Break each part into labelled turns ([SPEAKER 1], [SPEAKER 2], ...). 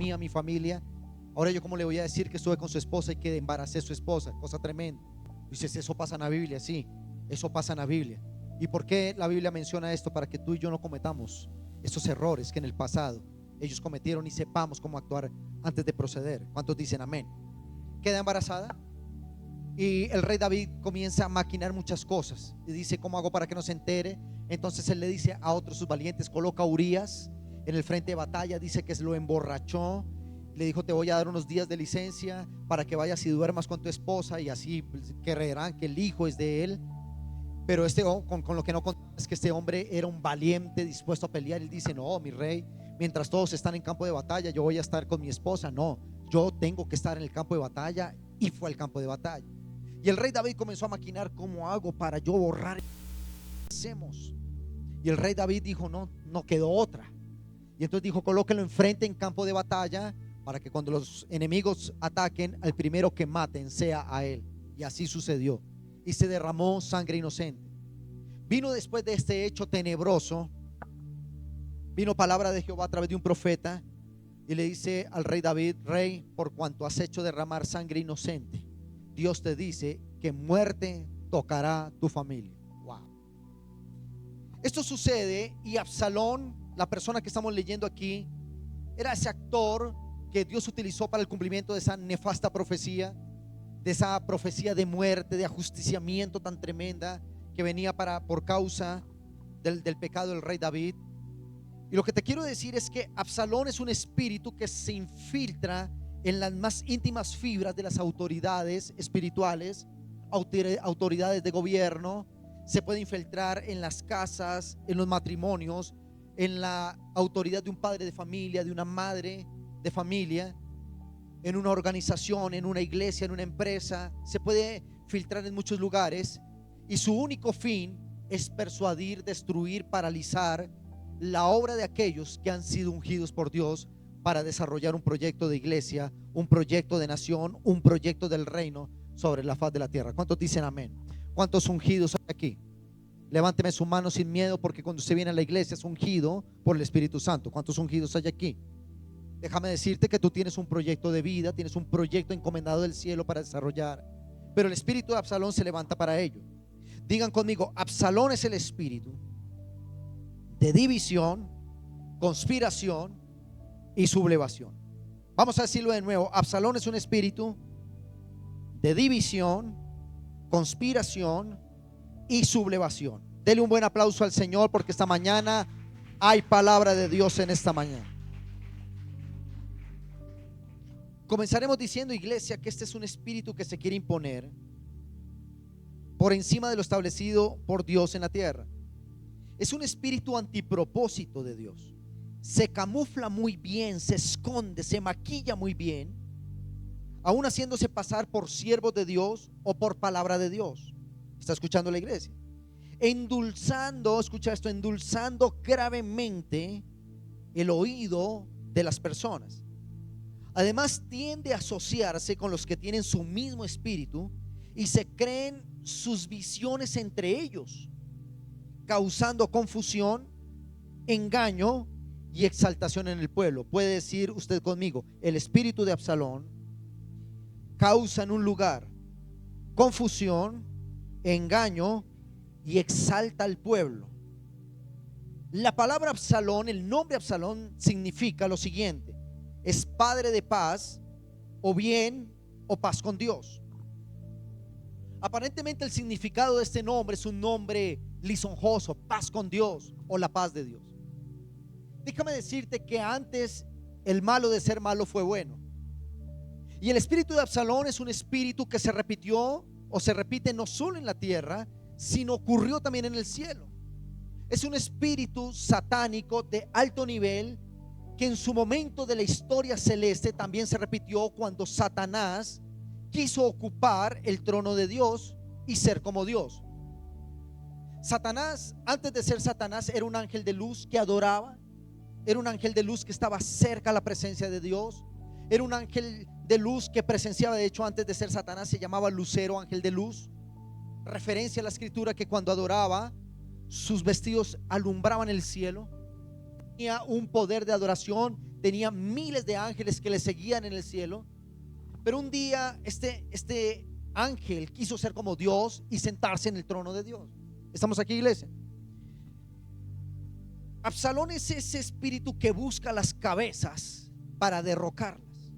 [SPEAKER 1] mí, a mi familia. Ahora yo cómo le voy a decir que estuve con su esposa y que embaracé a su esposa, cosa tremenda. Dices, eso pasa en la Biblia. Sí, eso pasa en la Biblia. ¿Y por qué la Biblia menciona esto? Para que tú y yo no cometamos esos errores que en el pasado ellos cometieron y sepamos cómo actuar antes de proceder. ¿Cuántos dicen amén? Queda embarazada y el rey David comienza a maquinar muchas cosas y dice, ¿cómo hago para que no se entere? Entonces él le dice a otros sus valientes, coloca a Urías en el frente de batalla. Dice que se lo emborrachó, le dijo, te voy a dar unos días de licencia para que vayas y duermas con tu esposa, y así creerán que el hijo es de él. Pero con lo que no contaba es que este hombre era un valiente, dispuesto a pelear. Él dice, no, mi rey, mientras todos están en campo de batalla, yo voy a estar con mi esposa. No, yo tengo que estar en el campo de batalla. Y fue al campo de batalla. Y el rey David comenzó a maquinar, ¿cómo hago para yo borrar? ¿Qué hacemos? Y el rey David dijo, no quedó otra. Y entonces dijo, colóquenlo enfrente en campo de batalla, para que cuando los enemigos ataquen, al primero que maten sea a él. Y así sucedió. Y se derramó sangre inocente. Vino después de este hecho tenebroso, vino palabra de Jehová a través de un profeta, y le dice al rey David, rey, por cuanto has hecho derramar sangre inocente, Dios te dice que muerte tocará tu familia. Wow. Esto sucede, y Absalón, la persona que estamos leyendo aquí, era ese actor que Dios utilizó para el cumplimiento de esa nefasta profecía, de esa profecía de muerte, de ajusticiamiento tan tremenda que venía por causa del pecado del rey David. Y lo que te quiero decir es que Absalón es un espíritu que se infiltra en las más íntimas fibras de las autoridades espirituales, autoridades de gobierno. Se puede infiltrar en las casas, en los matrimonios, en la autoridad de un padre de familia, de una madre de familia, en una organización, en una iglesia, en una empresa. Se puede filtrar en muchos lugares, y su único fin es persuadir, destruir, paralizar la obra de aquellos que han sido ungidos por Dios para desarrollar un proyecto de iglesia, un proyecto de nación, un proyecto del reino sobre la faz de la tierra. ¿Cuántos dicen amén? ¿Cuántos ungidos hay aquí? Levánteme su mano sin miedo, porque cuando usted viene a la iglesia es ungido por el Espíritu Santo. ¿Cuántos ungidos hay aquí? Déjame decirte que tú tienes un proyecto de vida, tienes un proyecto encomendado del cielo para desarrollar, pero el espíritu de Absalón se levanta para ello. Digan conmigo, Absalón es el espíritu de división, conspiración y sublevación. Vamos a decirlo de nuevo. Absalón es un espíritu de división, conspiración y sublevación. Dele un buen aplauso al Señor, porque esta mañana hay palabra de Dios en esta mañana. Comenzaremos diciendo, iglesia, que este es un espíritu que se quiere imponer por encima de lo establecido por Dios en la tierra. Es un espíritu antipropósito de Dios. Se camufla muy bien, se esconde, se maquilla muy bien, aún haciéndose pasar por siervos de Dios o por palabra de Dios. ¿Está escuchando la iglesia? Endulzando, escucha esto, endulzando gravemente el oído de las personas. Además, tiende a asociarse con los que tienen su mismo espíritu y se creen sus visiones entre ellos, causando confusión, engaño y exaltación en el pueblo. Puede decir usted conmigo, el espíritu de Absalón causa en un lugar confusión, engaño y exalta al pueblo. La palabra Absalón, el nombre Absalón, significa lo siguiente: es padre de paz, o bien, o paz con Dios. Aparentemente el significado de este nombre es un nombre lisonjoso, paz con Dios o la paz de Dios. Déjame decirte que antes el malo de ser malo fue bueno. Y el espíritu de Absalón es un espíritu que se repitió o se repite no solo en la tierra, sino ocurrió también en el cielo. Es un espíritu satánico de alto nivel que en su momento de la historia celeste también se repitió cuando Satanás quiso ocupar el trono de Dios y ser como Dios. Satanás, antes de ser Satanás, era un ángel de luz que adoraba, era un ángel de luz que estaba cerca a la presencia de Dios, era un ángel de luz que presenciaba, de hecho antes de ser Satanás se llamaba Lucero, ángel de luz, referencia a la escritura que cuando adoraba sus vestidos alumbraban el cielo, tenía un poder de adoración, tenía miles de ángeles que le seguían en el cielo. Pero un día este ángel quiso ser como Dios y sentarse en el trono de Dios. ¿Estamos aquí, iglesia? Absalón es ese espíritu que busca las cabezas para derrocarlas.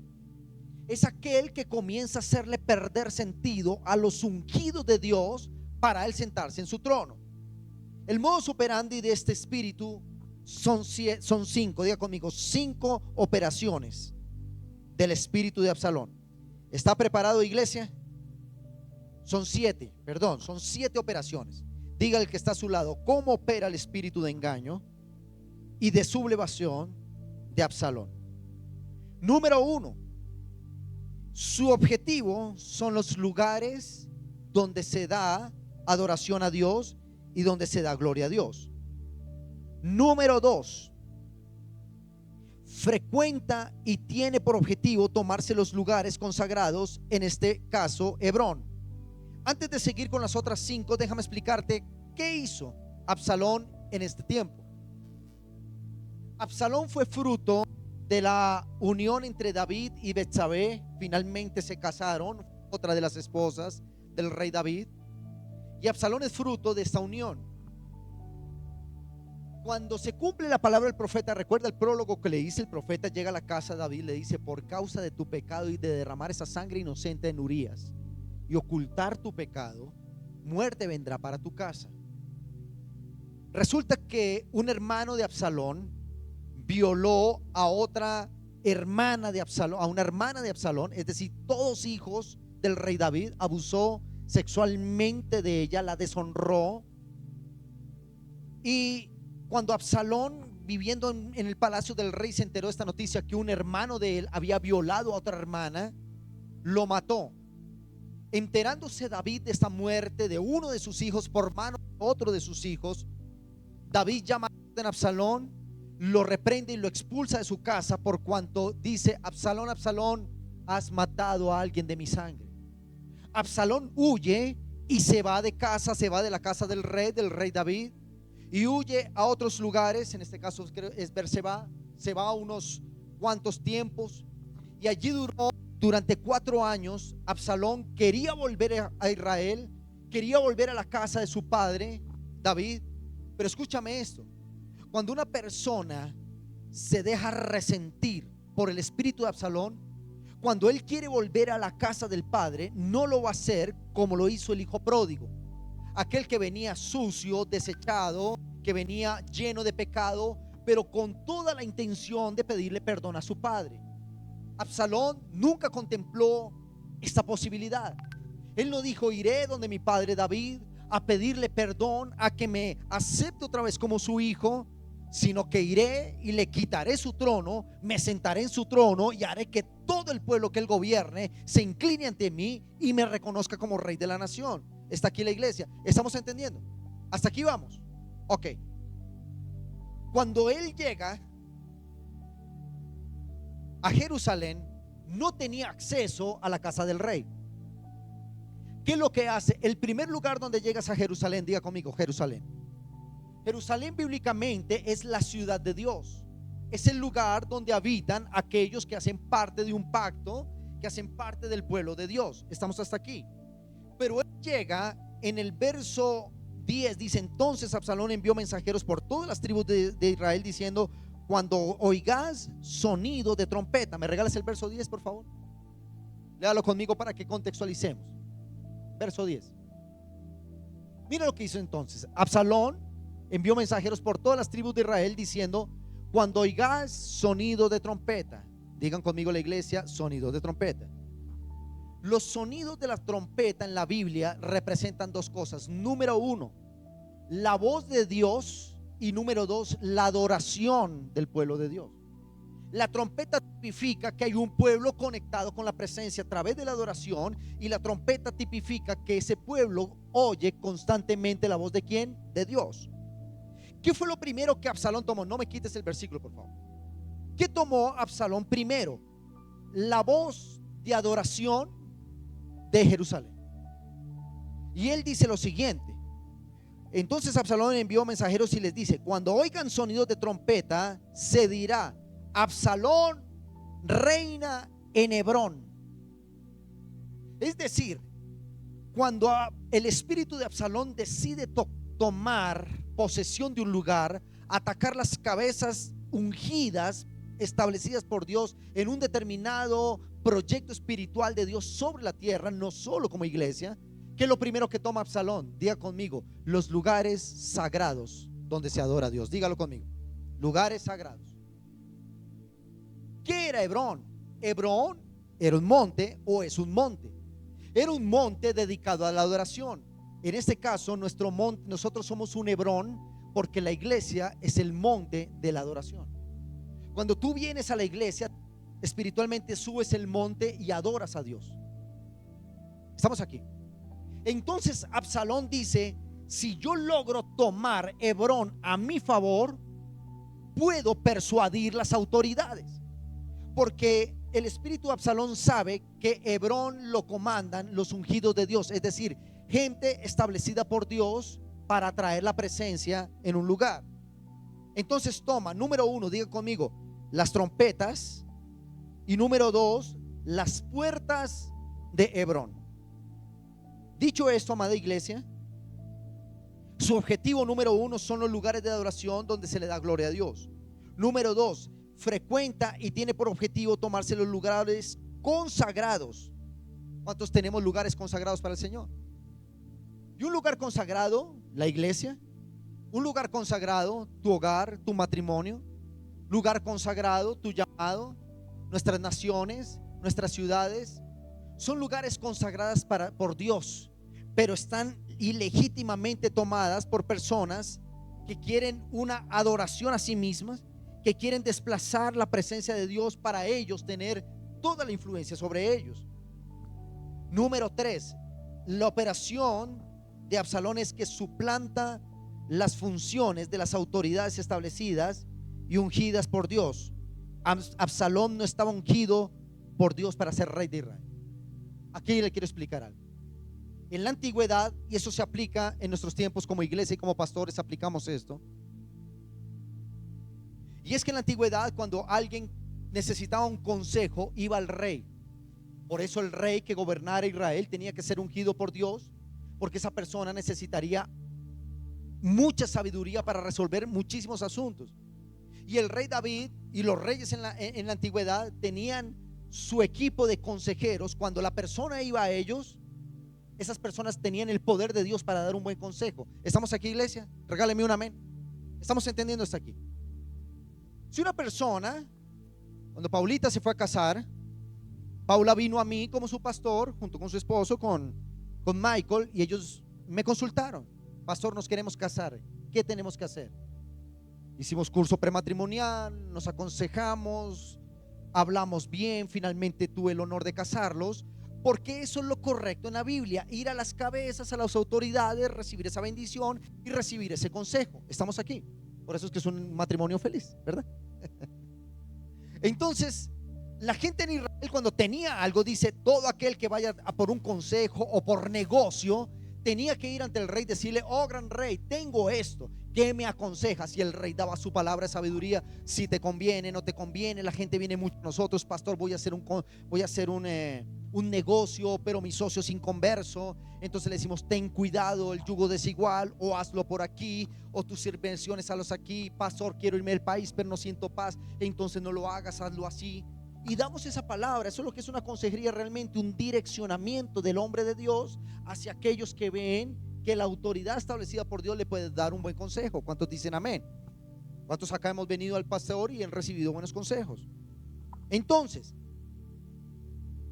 [SPEAKER 1] Es aquel que comienza a hacerle perder sentido a los ungidos de Dios para él sentarse en su trono. El modus operandi de este espíritu son 5, diga conmigo, 5 operaciones del espíritu de Absalón. ¿Está preparado, iglesia? Son 7 operaciones. Diga el que está a su lado, ¿cómo opera el espíritu de engaño y de sublevación de Absalón? Número 1, su objetivo son los lugares donde se da adoración a Dios y donde se da gloria a Dios. Número 2, frecuenta y tiene por objetivo tomarse los lugares consagrados, en este caso Hebrón. Antes de seguir con las otras 5, déjame explicarte qué hizo Absalón en este tiempo. Absalón fue fruto de la unión entre David y Betsabé. Finalmente se casaron, otra de las esposas del rey David. Y Absalón es fruto de esta unión. Cuando se cumple la palabra del profeta, recuerda el prólogo que le dice el profeta, llega a la casa de David, le dice: por causa de tu pecado y de derramar esa sangre inocente en Urías y ocultar tu pecado, muerte vendrá para tu casa. Resulta que un hermano de Absalón violó a otra hermana de Absalón, a una hermana de Absalón, es decir, todos hijos del rey David. Abusó sexualmente de ella, la deshonró. Y cuando Absalón, viviendo en el palacio del rey, se enteró de esta noticia, que un hermano de él había violado a otra hermana, lo mató. Enterándose David de esta muerte de uno de sus hijos por mano de otro de sus hijos, David llama a Absalón, lo reprende y lo expulsa de su casa, por cuanto dice: Absalón, Absalón, has matado a alguien de mi sangre. Absalón huye y se va de casa, se va de la casa del rey David, y huye a otros lugares. En este caso es Berseba. Se va a unos cuantos tiempos y allí duró durante 4 años. Absalón quería volver a Israel, quería volver a la casa de su padre David. Pero escúchame esto: cuando una persona se deja resentir por el espíritu de Absalón, cuando él quiere volver a la casa del padre, no lo va a hacer como lo hizo el hijo pródigo, aquel que venía sucio, desechado, que venía lleno de pecado, pero con toda la intención de pedirle perdón a su padre. Absalón nunca contempló esta posibilidad. Él no dijo: iré donde mi padre David a pedirle perdón, a que me acepte otra vez como su hijo, sino que iré y le quitaré su trono, me sentaré en su trono y haré que todo el pueblo que él gobierne se incline ante mí y me reconozca como rey de la nación. ¿Está aquí la iglesia? ¿Estamos entendiendo? ¿Hasta aquí vamos? Ok. Cuando él llega a Jerusalén, no tenía acceso a la casa del rey. ¿Qué es lo que hace? El primer lugar donde llegas a Jerusalén, diga conmigo, Jerusalén. Jerusalén bíblicamente es la ciudad de Dios. Es el lugar donde habitan aquellos que hacen parte de un pacto, que hacen parte del pueblo de Dios. Estamos hasta aquí. Pero él llega en el verso 10, dice: entonces Absalón envió mensajeros por todas las tribus de Israel diciendo: cuando oigas sonido de trompeta. ¿Me regalas el verso 10, por favor? Léalo conmigo para que contextualicemos. Verso 10. Mira lo que hizo entonces. Absalón envió mensajeros por todas las tribus de Israel diciendo: cuando oigas sonido de trompeta. Digan conmigo la iglesia: sonido de trompeta. Los sonidos de la trompeta en la Biblia representan 2 cosas. Número 1, la voz de Dios, y número 2, la adoración del pueblo de Dios. La trompeta tipifica que hay un pueblo conectado con la presencia a través de la adoración, y la trompeta tipifica que ese pueblo oye constantemente la voz de ¿quién? De Dios. ¿Qué fue lo primero que Absalón tomó? No me quites el versículo, por favor. ¿Qué tomó Absalón primero? La voz de adoración de Jerusalén. Y él dice lo siguiente: entonces Absalón envió mensajeros y les dice: cuando oigan sonidos de trompeta, se dirá: Absalón reina en Hebrón. Es decir, cuando el espíritu de Absalón decide tomar posesión de un lugar, atacar las cabezas ungidas, establecidas por Dios en un determinado proyecto espiritual de Dios sobre la tierra, no solo como iglesia, ¿qué es lo primero que toma Absalón? Diga conmigo, los lugares sagrados donde se adora a Dios. Dígalo conmigo, lugares sagrados. ¿Qué era Hebrón? Hebrón era un monte, o es un monte. Era un monte dedicado a la adoración. En este caso, nuestro monte, nosotros somos un Hebrón, porque la iglesia es el monte de la adoración. Cuando tú vienes a la iglesia, espiritualmente subes el monte y adoras a Dios. Estamos aquí. Entonces Absalón dice: si yo logro tomar Hebrón a mi favor, puedo persuadir las autoridades, porque el espíritu de Absalón sabe que Hebrón lo comandan los ungidos de Dios, es decir, gente establecida por Dios para traer la presencia en un lugar. Entonces toma, número 1, diga conmigo, las trompetas, y número 2, las puertas de Hebrón. Dicho esto, amada iglesia, su objetivo número 1 son los lugares de adoración donde se le da gloria a Dios. Número 2, frecuenta y tiene por objetivo tomarse los lugares consagrados. ¿Cuántos tenemos lugares consagrados para el Señor? Y un lugar consagrado, la iglesia. Un lugar consagrado, tu hogar, tu matrimonio. Lugar consagrado, tu llamado, nuestras naciones, nuestras ciudades. Son lugares consagradas por Dios, pero están ilegítimamente tomadas por personas que quieren una adoración a sí mismas, que quieren desplazar la presencia de Dios para ellos tener toda la influencia sobre ellos. Número 3, la operación de Absalón es que suplanta las funciones de las autoridades establecidas y ungidas por Dios. Absalón no estaba ungido por Dios para ser rey de Israel. Aquí le quiero explicar algo. En la antigüedad, y eso se aplica en nuestros tiempos como iglesia y como pastores, aplicamos esto. Y es que en la antigüedad, cuando alguien necesitaba un consejo, iba al rey. Por eso el rey que gobernara Israel tenía que ser ungido por Dios, porque esa persona necesitaría mucha sabiduría para resolver muchísimos asuntos. Y el rey David y los reyes en la antigüedad tenían su equipo de consejeros. Cuando la persona iba a ellos, esas personas tenían el poder de Dios para dar un buen consejo. ¿Estamos aquí, iglesia? Regáleme un amén. ¿Estamos entendiendo esto aquí? Si una persona, cuando Paulita se fue a casar, Paula vino a mí como su pastor junto con su esposo, con Michael, y ellos me consultaron: pastor, nos queremos casar, ¿qué tenemos que hacer? Hicimos curso prematrimonial, nos aconsejamos, hablamos bien, finalmente tuve el honor de casarlos, porque eso es lo correcto en la Biblia: ir a las cabezas, a las autoridades, recibir esa bendición y recibir ese consejo. Estamos aquí. Por eso es que es un matrimonio feliz, ¿verdad? Entonces, la gente en Israel, cuando tenía algo, dice: todo aquel que vaya a por un consejo o por negocio, tenía que ir ante el rey y decirle: oh gran rey, tengo esto, ¿qué me aconsejas? Y el rey daba su palabra de sabiduría: si te conviene, no te conviene. La gente viene mucho a nosotros: pastor, voy a hacer un negocio, pero mi socio es inconverso. Entonces le decimos: ten cuidado, el yugo desigual, o hazlo por aquí, o tus intervenciones hazlos aquí. Pastor, quiero irme del país, pero no siento paz. Entonces no lo hagas, hazlo así. Y damos esa palabra. Eso es lo que es una consejería realmente, un direccionamiento del hombre de Dios hacia aquellos que ven que la autoridad establecida por Dios le puede dar un buen consejo. ¿Cuántos dicen amén? ¿Cuántos acá hemos venido al pastor y han recibido buenos consejos? Entonces,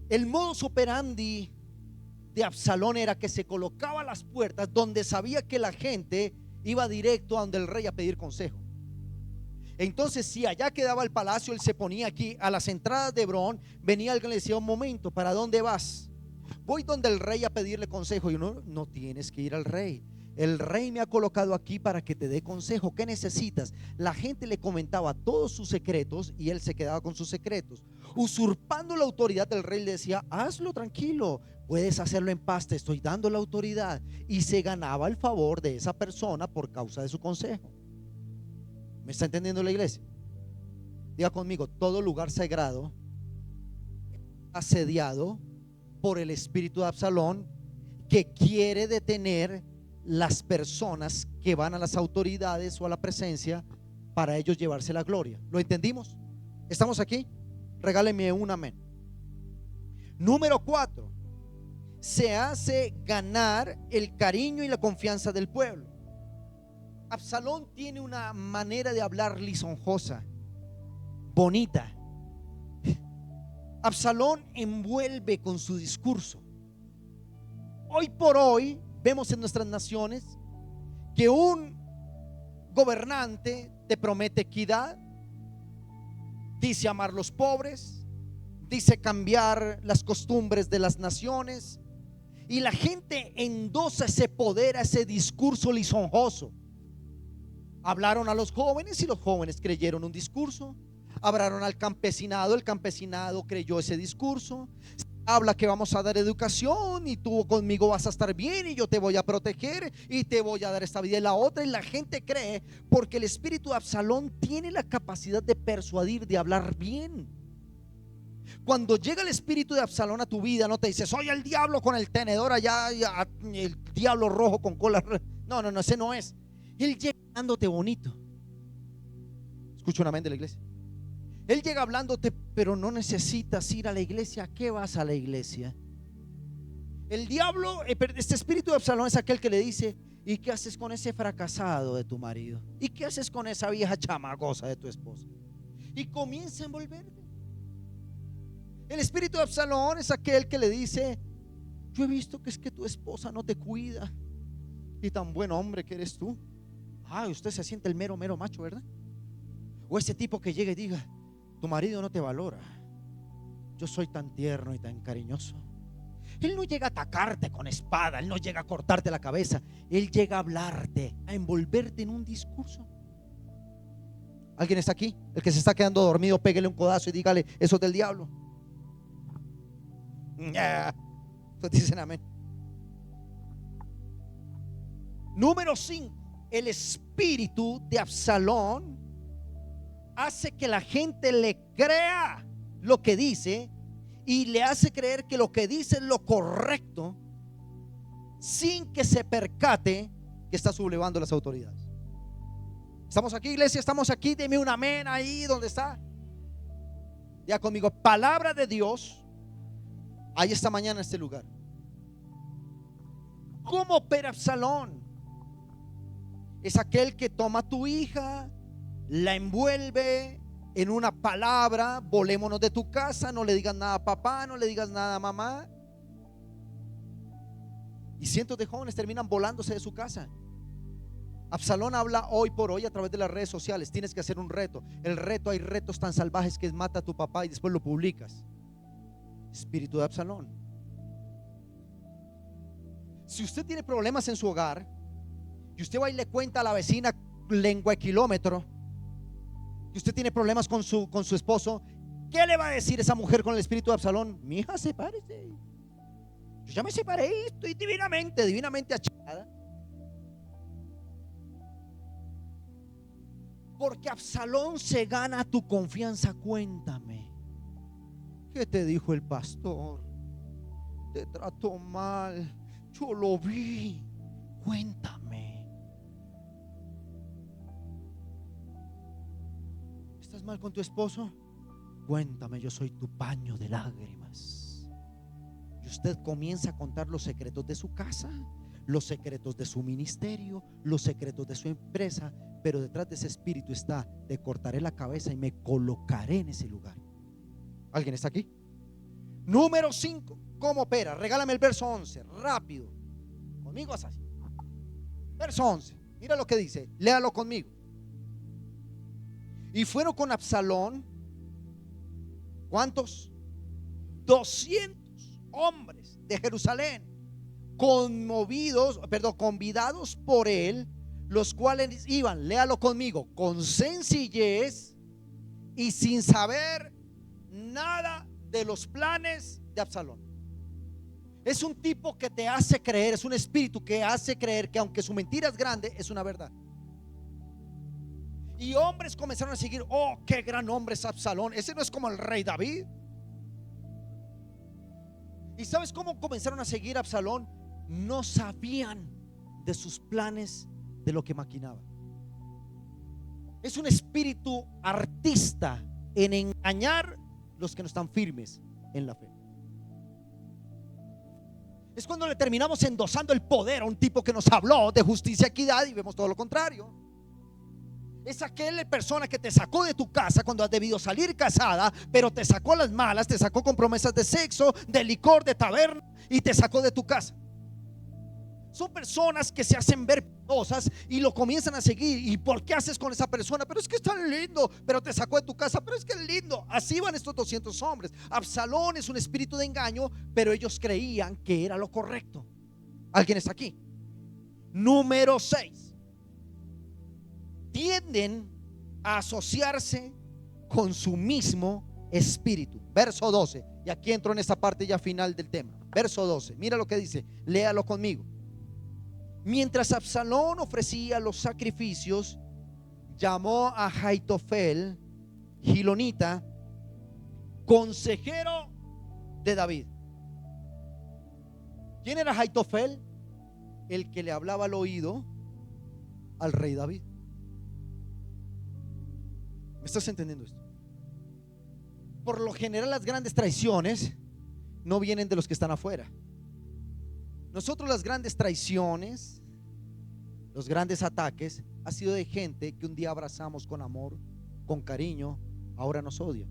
[SPEAKER 1] el modus operandi de Absalón era que se colocaba a las puertas donde sabía que la gente iba directo a donde el rey a pedir consejo. Entonces, si allá quedaba el palacio, él se ponía aquí a las entradas de Hebrón. Venía alguien y le decía: un momento, ¿para dónde vas? Voy donde el rey a pedirle consejo. Y uno: no tienes que ir al rey, el rey me ha colocado aquí para que te dé consejo. ¿Qué necesitas? La gente le comentaba todos sus secretos y él se quedaba con sus secretos, usurpando la autoridad del rey. Le decía: hazlo tranquilo, puedes hacerlo en paz, te estoy dando la autoridad. Y se ganaba el favor de esa persona por causa de su consejo. ¿Me está entendiendo la iglesia? Diga conmigo, todo lugar sagrado asediado por el espíritu de Absalón, que quiere detener las personas que van a las autoridades o a la presencia para ellos llevarse la gloria. ¿Lo entendimos? ¿Estamos aquí? Regáleme un amén. Número 4, se hace ganar el cariño y la confianza del pueblo. Absalón tiene una manera de hablar lisonjosa, bonita. Absalón envuelve con su discurso. Hoy por hoy vemos en nuestras naciones que un gobernante te promete equidad, dice amar a los pobres, dice cambiar las costumbres de las naciones, y la gente endosa ese poder, a ese discurso lisonjoso. Hablaron a los jóvenes y los jóvenes creyeron un discurso. Hablaron al campesinado, el campesinado creyó ese discurso. Habla que vamos a dar educación y tú conmigo vas a estar bien y yo te voy a proteger y te voy a dar esta vida y la otra, y la gente cree, porque el espíritu de Absalón tiene la capacidad de persuadir, de hablar bien. Cuando llega el espíritu de Absalón a tu vida, no te dice soy el diablo con el tenedor allá, el diablo rojo con cola. No, ese no es. Él llega hablándote bonito. Escucha un amén de la iglesia. Él llega hablándote, pero no necesitas ir a la iglesia. ¿A qué vas a la iglesia? El diablo, este espíritu de Absalón es aquel que le dice: ¿y qué haces con ese fracasado de tu marido? ¿Y qué haces con esa vieja chamagosa de tu esposa? Y comienza a envolverte. El espíritu de Absalón es aquel que le dice: yo he visto que es que tu esposa no te cuida, y tan buen hombre que eres tú. Usted se siente el mero macho, ¿verdad? O ese tipo que llega y diga: tu marido no te valora, yo soy tan tierno y tan cariñoso. Él no llega a atacarte con espada, él no llega a cortarte la cabeza, él llega a hablarte, a envolverte en un discurso. ¿Alguien está aquí? El que se está quedando dormido, pégale un codazo y dígale: eso es del diablo. Pues dicen amén. Número 5, el espíritu de Absalón hace que la gente le crea lo que dice y le hace creer que lo que dice es lo correcto, sin que se percate que está sublevando las autoridades. ¿Estamos aquí, iglesia? ¿Estamos aquí? Deme un amén ahí donde está. Ya conmigo, palabra de Dios hay esta mañana en este lugar. ¿Cómo opera Absalón? Es aquel que toma a tu hija, la envuelve en una palabra: volémonos de tu casa, no le digas nada a papá, no le digas nada a mamá. Y cientos de jóvenes terminan volándose de su casa. Absalón habla hoy por hoy a través de las redes sociales: tienes que hacer un reto. El reto, hay retos tan salvajes que es mata a tu papá y después lo publicas. Espíritu de Absalón. Si usted tiene problemas en su hogar y usted va y le cuenta a la vecina lengua de kilómetro que usted tiene problemas con su esposo, ¿qué le va a decir esa mujer con el espíritu de Absalón? Mi hija, sepárese. Yo ya me separé y estoy divinamente achicada. Porque Absalón se gana tu confianza. Cuéntame, ¿qué te dijo el pastor? Te trató mal, yo lo vi. Cuéntame. ¿Estás mal con tu esposo? Cuéntame, yo soy tu paño de lágrimas. Y usted comienza a contar los secretos de su casa, los secretos de su ministerio, los secretos de su empresa. Pero detrás de ese espíritu está: te cortaré la cabeza y me colocaré en ese lugar. ¿Alguien está aquí? Número 5, ¿cómo opera? Regálame el verso 11, rápido. Conmigo es así. Verso 11, mira lo que dice, léalo conmigo. Y fueron con Absalón, ¿cuántos? 200 hombres de Jerusalén, convidados por él, los cuales iban, léalo conmigo, con sencillez y sin saber nada de los planes de Absalón. Es un tipo que te hace creer, es un espíritu que hace creer que aunque su mentira es grande, es una verdad. Y hombres comenzaron a seguir. Oh, qué gran hombre es Absalón. Ese no es como el rey David. ¿Y sabes cómo comenzaron a seguir a Absalón? No sabían de sus planes, de lo que maquinaba. Es un espíritu artista en engañar los que no están firmes en la fe. Es cuando le terminamos endosando el poder a un tipo que nos habló de justicia y equidad y vemos todo lo contrario. Es aquella persona que te sacó de tu casa cuando has debido salir casada, pero te sacó las malas, te sacó con promesas de sexo, de licor, de taberna y te sacó de tu casa. Son personas que se hacen ver piadosas y lo comienzan a seguir. ¿Y por qué haces con esa persona? Pero es que es tan lindo, pero te sacó de tu casa, pero es que es lindo. Así van estos 200 hombres. Absalón es un espíritu de engaño, pero ellos creían que era lo correcto. ¿Alguien está aquí? Número 6. Tienden a asociarse con su mismo espíritu. Verso 12. Y aquí entro en esta parte ya final del tema. Verso 12. Mira lo que dice. Léalo conmigo. Mientras Absalón ofrecía los sacrificios, llamó a Aitofel, gilonita, consejero de David. ¿Quién era Aitofel? El que le hablaba al oído al rey David. ¿Me estás entendiendo esto? Por lo general las grandes traiciones no vienen de los que están afuera. Nosotros las grandes traiciones, los grandes ataques, ha sido de gente que un día abrazamos con amor, con cariño, ahora nos odia.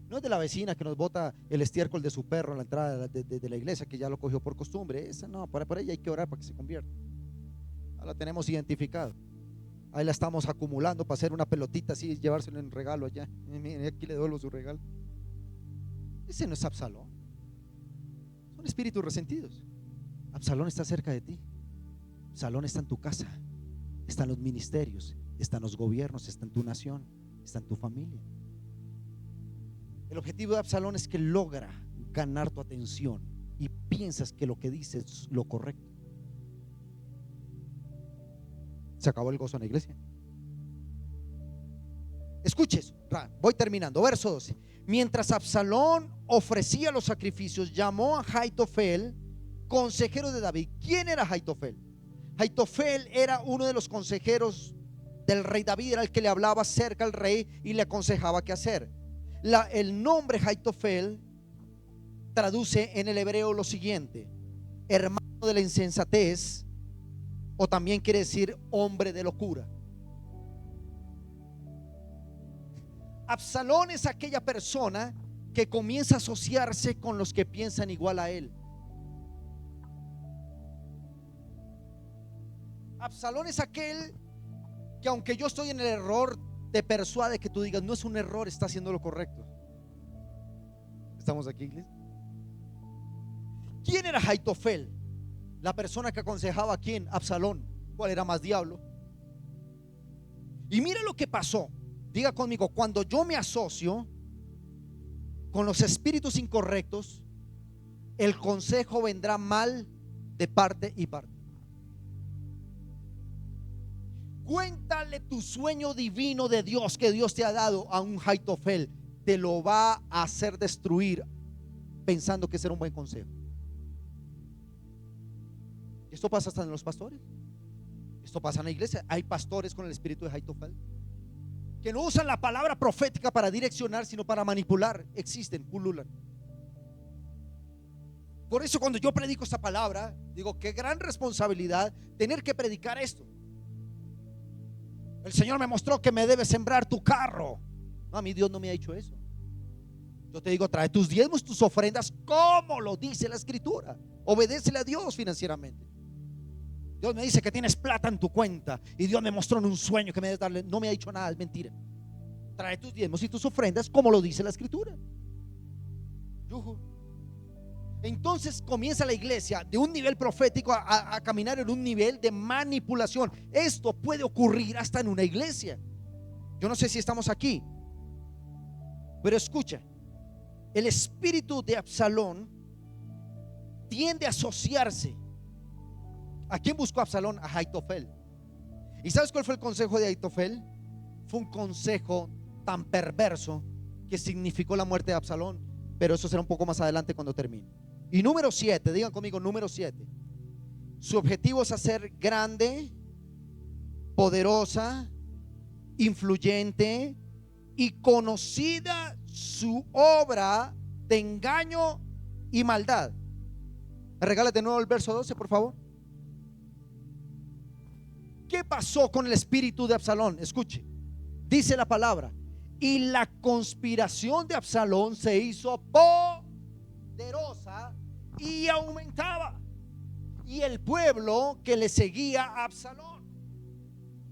[SPEAKER 1] No es de la vecina que nos bota el estiércol de su perro en la entrada de la iglesia, que ya lo cogió por costumbre. Esa no, por ella hay que orar para que se convierta. Ahora la tenemos identificado. Ahí la estamos acumulando para hacer una pelotita así y llevárselo en regalo allá. Miren, aquí le devuelvo su regalo. Ese no es Absalón. Son espíritus resentidos. Absalón está cerca de ti. Absalón está en tu casa, está en los ministerios, está en los gobiernos, está en tu nación, está en tu familia. El objetivo de Absalón es que logra ganar tu atención y piensas que lo que dice es lo correcto. Se acabó el gozo en la iglesia. Escuche eso, voy terminando. Verso 12. Mientras Absalón ofrecía los sacrificios, llamó a Aitofel, consejero de David. ¿Quién era Aitofel? Aitofel era uno de los consejeros del rey David, era el que le hablaba cerca al rey y le aconsejaba qué hacer. El nombre Aitofel traduce en el hebreo lo siguiente: hermano de la insensatez, o también quiere decir hombre de locura. Absalón es aquella persona que comienza a asociarse con los que piensan igual a él. Absalón es aquel que, aunque yo estoy en el error, te persuade que tú digas: no es un error, está haciendo lo correcto. ¿Estamos aquí, iglesia? ¿Quién era Aitofel? La persona que aconsejaba a quién, Absalón. ¿Cuál era más diablo? Y mira lo que pasó. Diga conmigo: cuando yo me asocio con los espíritus incorrectos, el consejo vendrá mal de parte y parte. Cuéntale tu sueño divino de Dios que Dios te ha dado a un Aitofel. Te lo va a hacer destruir pensando que será un buen consejo. Esto pasa hasta en los pastores. Esto pasa en la iglesia. Hay pastores con el espíritu de Aitofel que no usan la palabra profética para direccionar, sino para manipular. Existen, pululan. Por eso cuando yo predico esta palabra, digo: qué gran responsabilidad tener que predicar esto. El Señor me mostró que me debes sembrar tu carro. No, a mí Dios no me ha dicho eso. Yo te digo: trae tus diezmos, tus ofrendas, como lo dice la escritura. Obedécele a Dios financieramente. Dios me dice que tienes plata en tu cuenta y Dios me mostró en un sueño que me debes darle. No me ha dicho nada, es mentira. Trae tus diezmos y tus ofrendas como lo dice la escritura. Entonces comienza la iglesia de un nivel profético a caminar en un nivel de manipulación. Esto puede ocurrir hasta en una iglesia. Yo no sé si estamos aquí, pero escucha: el espíritu de Absalón tiende a asociarse. ¿A quién buscó Absalón? A Aitofel. ¿Y sabes cuál fue el consejo de Aitofel? fue un consejo tan perverso que significó la muerte de Absalón, pero eso será un poco más adelante cuando termine. Y número 7, digan conmigo, número 7. Su objetivo es hacer grande, poderosa, influyente y conocida su obra de engaño y maldad. Regálate de nuevo el verso 12, por favor. ¿Qué pasó con el espíritu de Absalón? Escuche, dice la palabra: y la conspiración de Absalón se hizo poderosa y aumentaba, y el pueblo que le seguía a Absalón.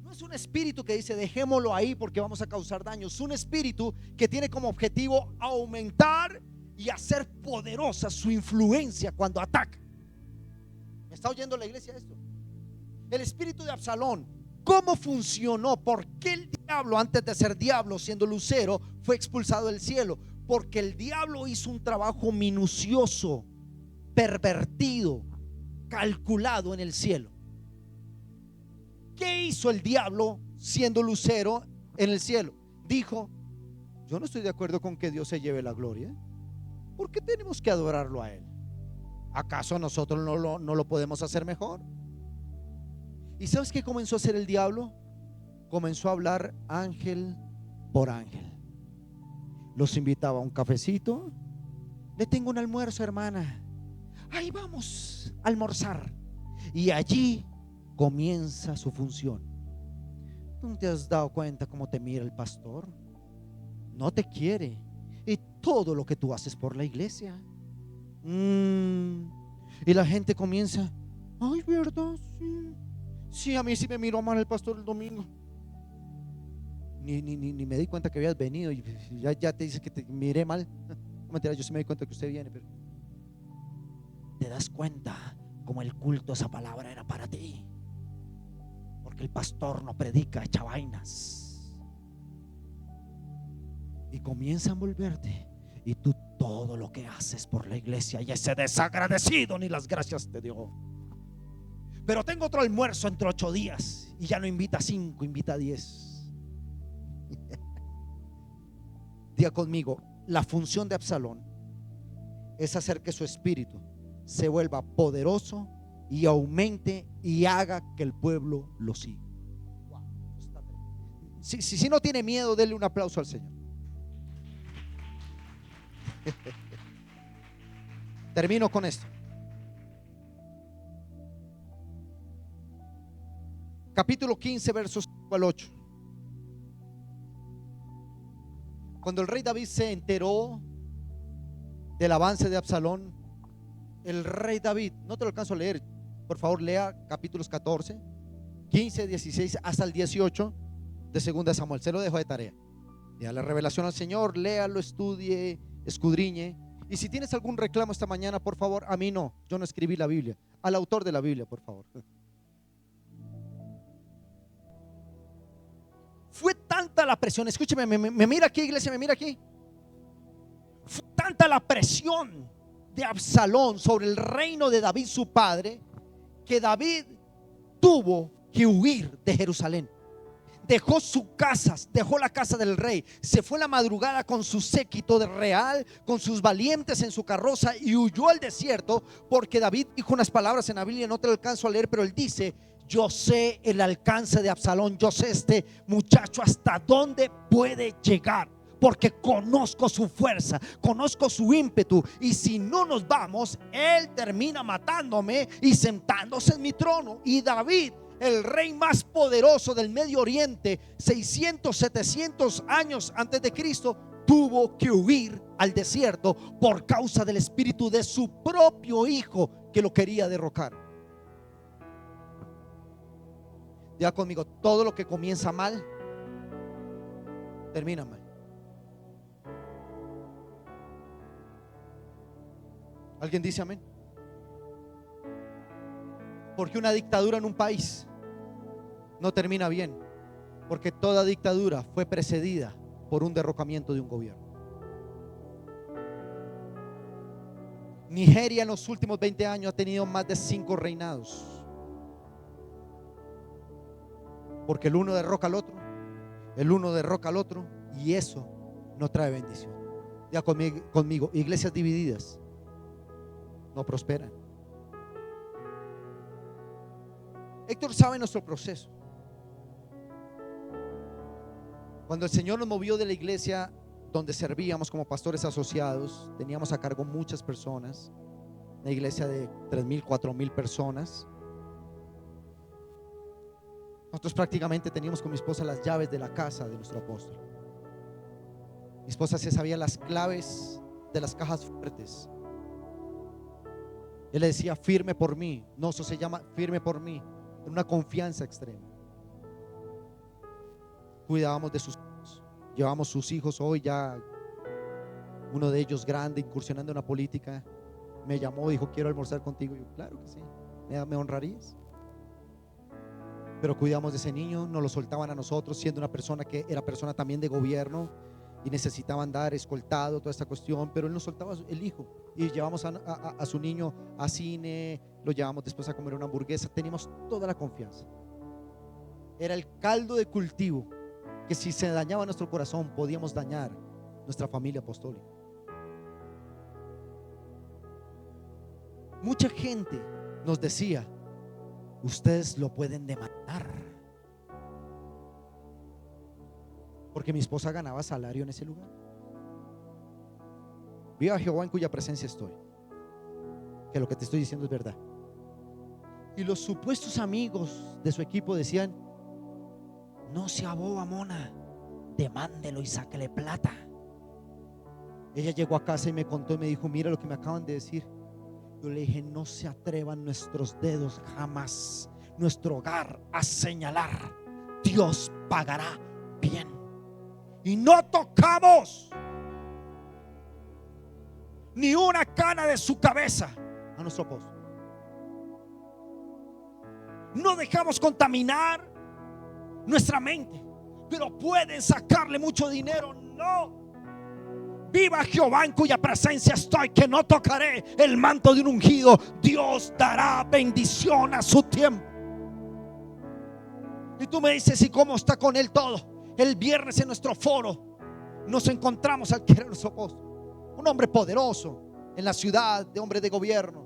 [SPEAKER 1] No es un espíritu que dice dejémoslo ahí porque vamos a causar daño. Es un espíritu que tiene como objetivo aumentar y hacer poderosa su influencia cuando ataca. ¿Me está oyendo la iglesia esto? El espíritu de Absalón, ¿cómo funcionó? ¿Por qué el diablo, antes de ser diablo, siendo lucero, fue expulsado del cielo? Porque el diablo hizo un trabajo minucioso, pervertido, calculado en el cielo. ¿Qué hizo el diablo siendo lucero en el cielo? Dijo: yo no estoy de acuerdo con que Dios se lleve la gloria. ¿Por qué tenemos que adorarlo a Él? ¿Acaso nosotros no lo podemos hacer mejor? ¿Y sabes qué comenzó a hacer el diablo? Comenzó a hablar ángel por ángel. Los invitaba a un cafecito. Le tengo un almuerzo, hermana. Ahí vamos a almorzar. Y allí comienza su función. ¿No te has dado cuenta cómo te mira el pastor? No te quiere. Y todo lo que tú haces por la iglesia. Y la gente comienza: ay, ¿verdad? Sí. Sí, a mí sí me miró mal el pastor el domingo. Ni me di cuenta que habías venido y ya te dice que te miré mal. No mentira, yo sí me di cuenta que usted viene, pero te das cuenta como el culto, esa palabra era para ti, porque el pastor no predica, echa vainas. Y comienza a envolverte, y tú todo lo que haces por la iglesia, y ese desagradecido ni las gracias te dio. Pero tengo otro almuerzo entre 8 días y ya no invita a 5, invita a 10. Diga conmigo: la función de Absalón es hacer que su espíritu se vuelva poderoso y aumente y haga que el pueblo lo siga. Si no tiene miedo, denle un aplauso al Señor. Termino con esto. Capítulo 15, versos 5 al 8. Cuando el rey David se enteró del avance de Absalón, el rey David, no te lo alcanzo a leer, por favor lea capítulos 14, 15, 16 hasta el 18 de 2 Samuel. Se lo dejo de tarea. Ya la revelación al Señor, léalo, estudie, escudriñe. Y si tienes algún reclamo esta mañana, por favor, a mí no, yo no escribí la Biblia, al autor de la Biblia, por favor. Fue tanta la presión, escúcheme, me mira aquí, iglesia, me mira aquí. Fue tanta la presión de Absalón sobre el reino de David su padre, que David tuvo que huir de Jerusalén. Dejó su casa, dejó la casa del rey, se fue en la madrugada con su séquito de real, con sus valientes en su carroza, y huyó al desierto, porque David dijo unas palabras en la Biblia, no te lo alcanzo a leer, pero él dice: yo sé el alcance de Absalón, yo sé este muchacho hasta dónde puede llegar, porque conozco su fuerza, conozco su ímpetu, y si no nos vamos, él termina matándome y sentándose en mi trono. Y David, el rey más poderoso del Medio Oriente, 600, 700 años antes de Cristo, tuvo que huir al desierto por causa del espíritu de su propio hijo que lo quería derrocar. Diga conmigo: todo lo que comienza mal termina mal. ¿Alguien dice amén? Porque una dictadura en un país no termina bien, porque toda dictadura fue precedida por un derrocamiento de un gobierno. Nigeria en los últimos 20 años ha tenido más de 5 reinados, porque el uno derroca al otro El uno derroca al otro y eso no trae bendición. Ya conmigo, iglesias divididas no prosperan. Héctor sabe nuestro proceso. Cuando el Señor nos movió de la iglesia donde servíamos como pastores asociados, teníamos a cargo muchas personas, una iglesia de 3,000, 4,000 personas. Nosotros prácticamente teníamos con mi esposa las llaves de la casa de nuestro apóstol. Mi esposa se sabía las claves de las cajas fuertes. Él le decía: firme por mí. No, eso se llama firme por mí. En una confianza extrema. Cuidábamos de sus hijos. Llevamos sus hijos hoy ya. Uno de ellos grande, incursionando en la política, me llamó y dijo: quiero almorzar contigo. Y yo: claro que sí, me honrarías. Pero cuidamos de ese niño, nos lo soltaban a nosotros, siendo una persona que era persona también de gobierno y necesitaba andar escoltado, toda esta cuestión, pero él nos soltaba el hijo y llevamos a su niño a cine, lo llevamos después a comer una hamburguesa. Teníamos toda la confianza. Era el caldo de cultivo que si se dañaba nuestro corazón podíamos dañar nuestra familia apostólica. Mucha gente nos decía: ustedes lo pueden demandar, porque mi esposa ganaba salario en ese lugar. Viva Jehová en cuya presencia estoy, que lo que te estoy diciendo es verdad. Y los supuestos amigos de su equipo decían: no se aboba, mona, demándelo y sáquele plata. Ella llegó a casa y me contó y me dijo: mira lo que me acaban de decir. Yo le dije: no se atrevan nuestros dedos jamás, nuestro hogar, a señalar. Dios pagará bien. Y no tocamos ni una cana de su cabeza a nuestro apóstol. No dejamos contaminar nuestra mente. Pero pueden sacarle mucho dinero. No. Viva Jehová en cuya presencia estoy, que no tocaré el manto de un ungido. Dios dará bendición a su tiempo. Y tú me dices: ¿y cómo está con él todo? El viernes en nuestro foro nos encontramos al que era nuestro apóstol, un hombre poderoso en la ciudad, de hombre de gobierno.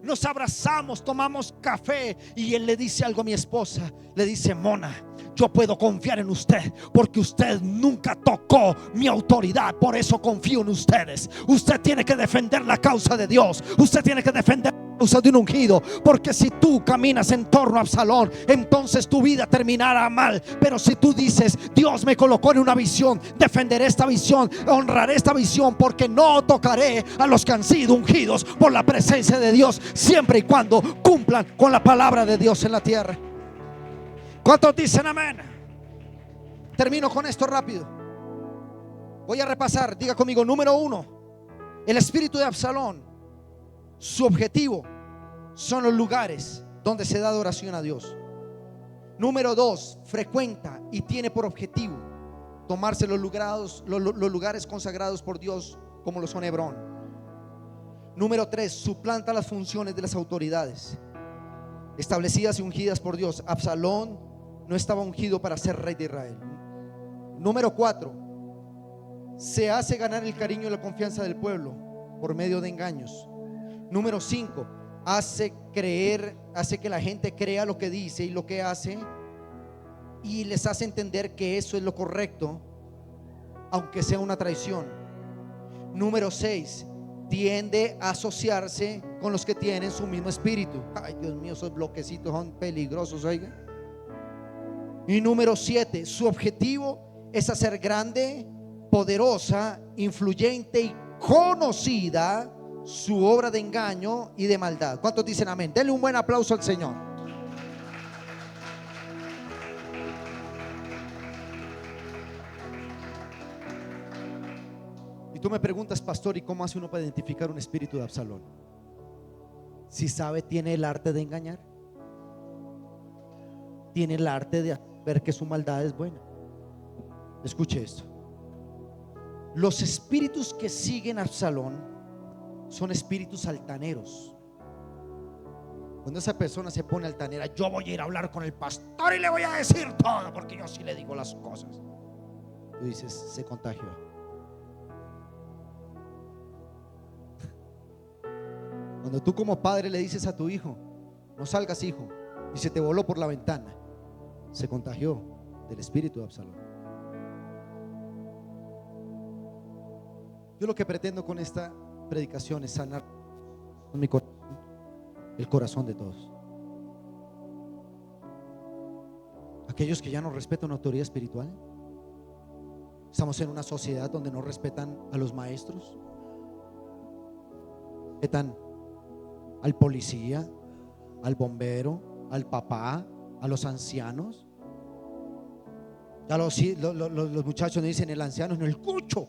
[SPEAKER 1] Nos abrazamos, tomamos café y él le dice algo a mi esposa. Le dice: mona, yo puedo confiar en usted porque usted nunca tocó mi autoridad, por eso confío en ustedes. Usted tiene que defender la causa de Dios. Usted tiene que defender la causa de un ungido, porque si tú caminas en torno a Absalón, entonces tu vida terminará mal. Pero si tú dices: Dios me colocó en una visión, defenderé esta visión, honraré esta visión, porque no tocaré a los que han sido ungidos por la presencia de Dios, siempre y cuando cumplan con la palabra de Dios en la tierra. ¿Cuántos dicen amén? Termino con esto rápido. Voy a repasar. Diga conmigo: número 1, el espíritu de Absalón, su objetivo son los lugares donde se da adoración a Dios. Número 2, frecuenta y tiene por objetivo tomarse los lugares consagrados por Dios, como lo son Hebrón. Número 3, suplanta las funciones de las autoridades establecidas y ungidas por Dios. Absalón no estaba ungido para ser rey de Israel. Número 4, se hace ganar el cariño y la confianza del pueblo por medio de engaños. Número 5, hace que la gente crea lo que dice y lo que hace, y les hace entender que eso es lo correcto, aunque sea una traición. Número 6, tiende a asociarse con los que tienen su mismo espíritu. Ay, Dios mío, esos bloquecitos son peligrosos, oiga. Y número 7, su objetivo es hacer grande, poderosa, influyente y conocida su obra de engaño y de maldad. ¿Cuántos dicen amén? Denle un buen aplauso al Señor. Y tú me preguntas: pastor, ¿y cómo hace uno para identificar un espíritu de Absalón? Si sabe, tiene el arte de engañar, tiene el arte de ver que su maldad es buena. Escuche esto: los espíritus que siguen a Absalón son espíritus altaneros, Cuando esa persona se pone altanera, yo voy a ir a hablar con el pastor y le voy a decir todo, porque yo sí le digo las cosas. Tú dices, se contagió. Cuando tú como padre le dices a tu hijo, no salgas, hijo, y se te voló por la ventana, se contagió del espíritu de Absalón. Yo lo que pretendo con esta predicación es sanar con mi corazón el corazón de todos. Aquellos que ya no respetan autoridad espiritual. Estamos en una sociedad donde no respetan a los maestros, respetan al policía, al bombero, al papá, a los ancianos. Ya los muchachos no dicen el anciano, no, el cucho.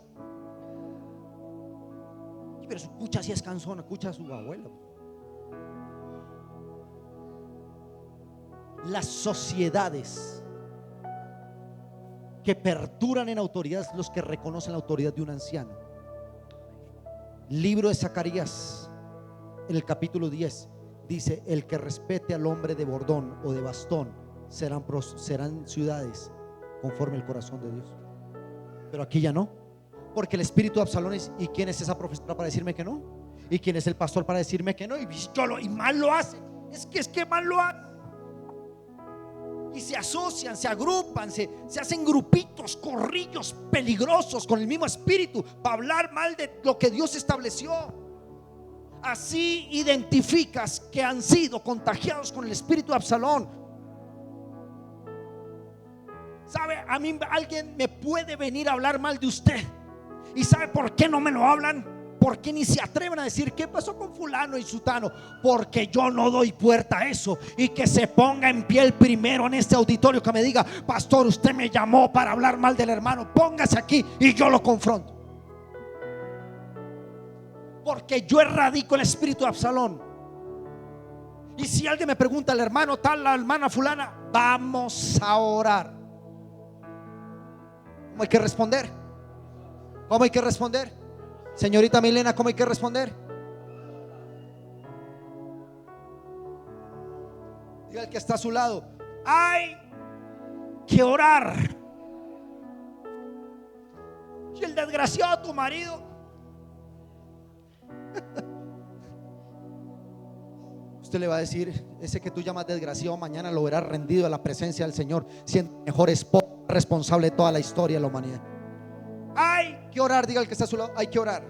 [SPEAKER 1] Pero su cucha sí es cansona, cucha a su abuela. Las sociedades que perduran en autoridad, los que reconocen la autoridad de un anciano. Libro de Zacarías, en el capítulo 10, dice: el que respete al hombre de bordón o de bastón serán ciudades conforme al corazón de Dios. Pero aquí ya no, porque el espíritu de Absalón es, ¿y quién es esa profesora para decirme que no? ¿Y quién es el pastor para decirme que no? Y mal lo hace. Es que mal lo hace. Y se asocian, se agrupan, se hacen grupitos, corrillos peligrosos con el mismo espíritu para hablar mal de lo que Dios estableció. Así identificas que han sido contagiados con el espíritu de Absalón. ¿Sabe? A mí alguien me puede venir a hablar mal de usted. ¿Y sabe por qué no me lo hablan? ¿Por qué ni se atreven a decir qué pasó con fulano y sutano? Porque yo no doy puerta a eso. Y que se ponga en pie el primero en este auditorio que me diga: pastor, usted me llamó para hablar mal del hermano, póngase aquí y yo lo confronto. Porque yo erradico el espíritu de Absalón. Y si alguien me pregunta, el hermano tal, la hermana fulana, vamos a orar. ¿Cómo hay que responder? ¿Cómo hay que responder? Señorita Milena, ¿cómo hay que responder? Diga al que está a su lado: hay que orar. Y el desgraciado, tu marido, usted le va a decir: ese que tú llamas desgraciado, mañana lo verás rendido a la presencia del Señor, siendo el mejor esposo responsable de toda la historia de la humanidad. Hay que orar. Diga al que está a su lado: hay que orar.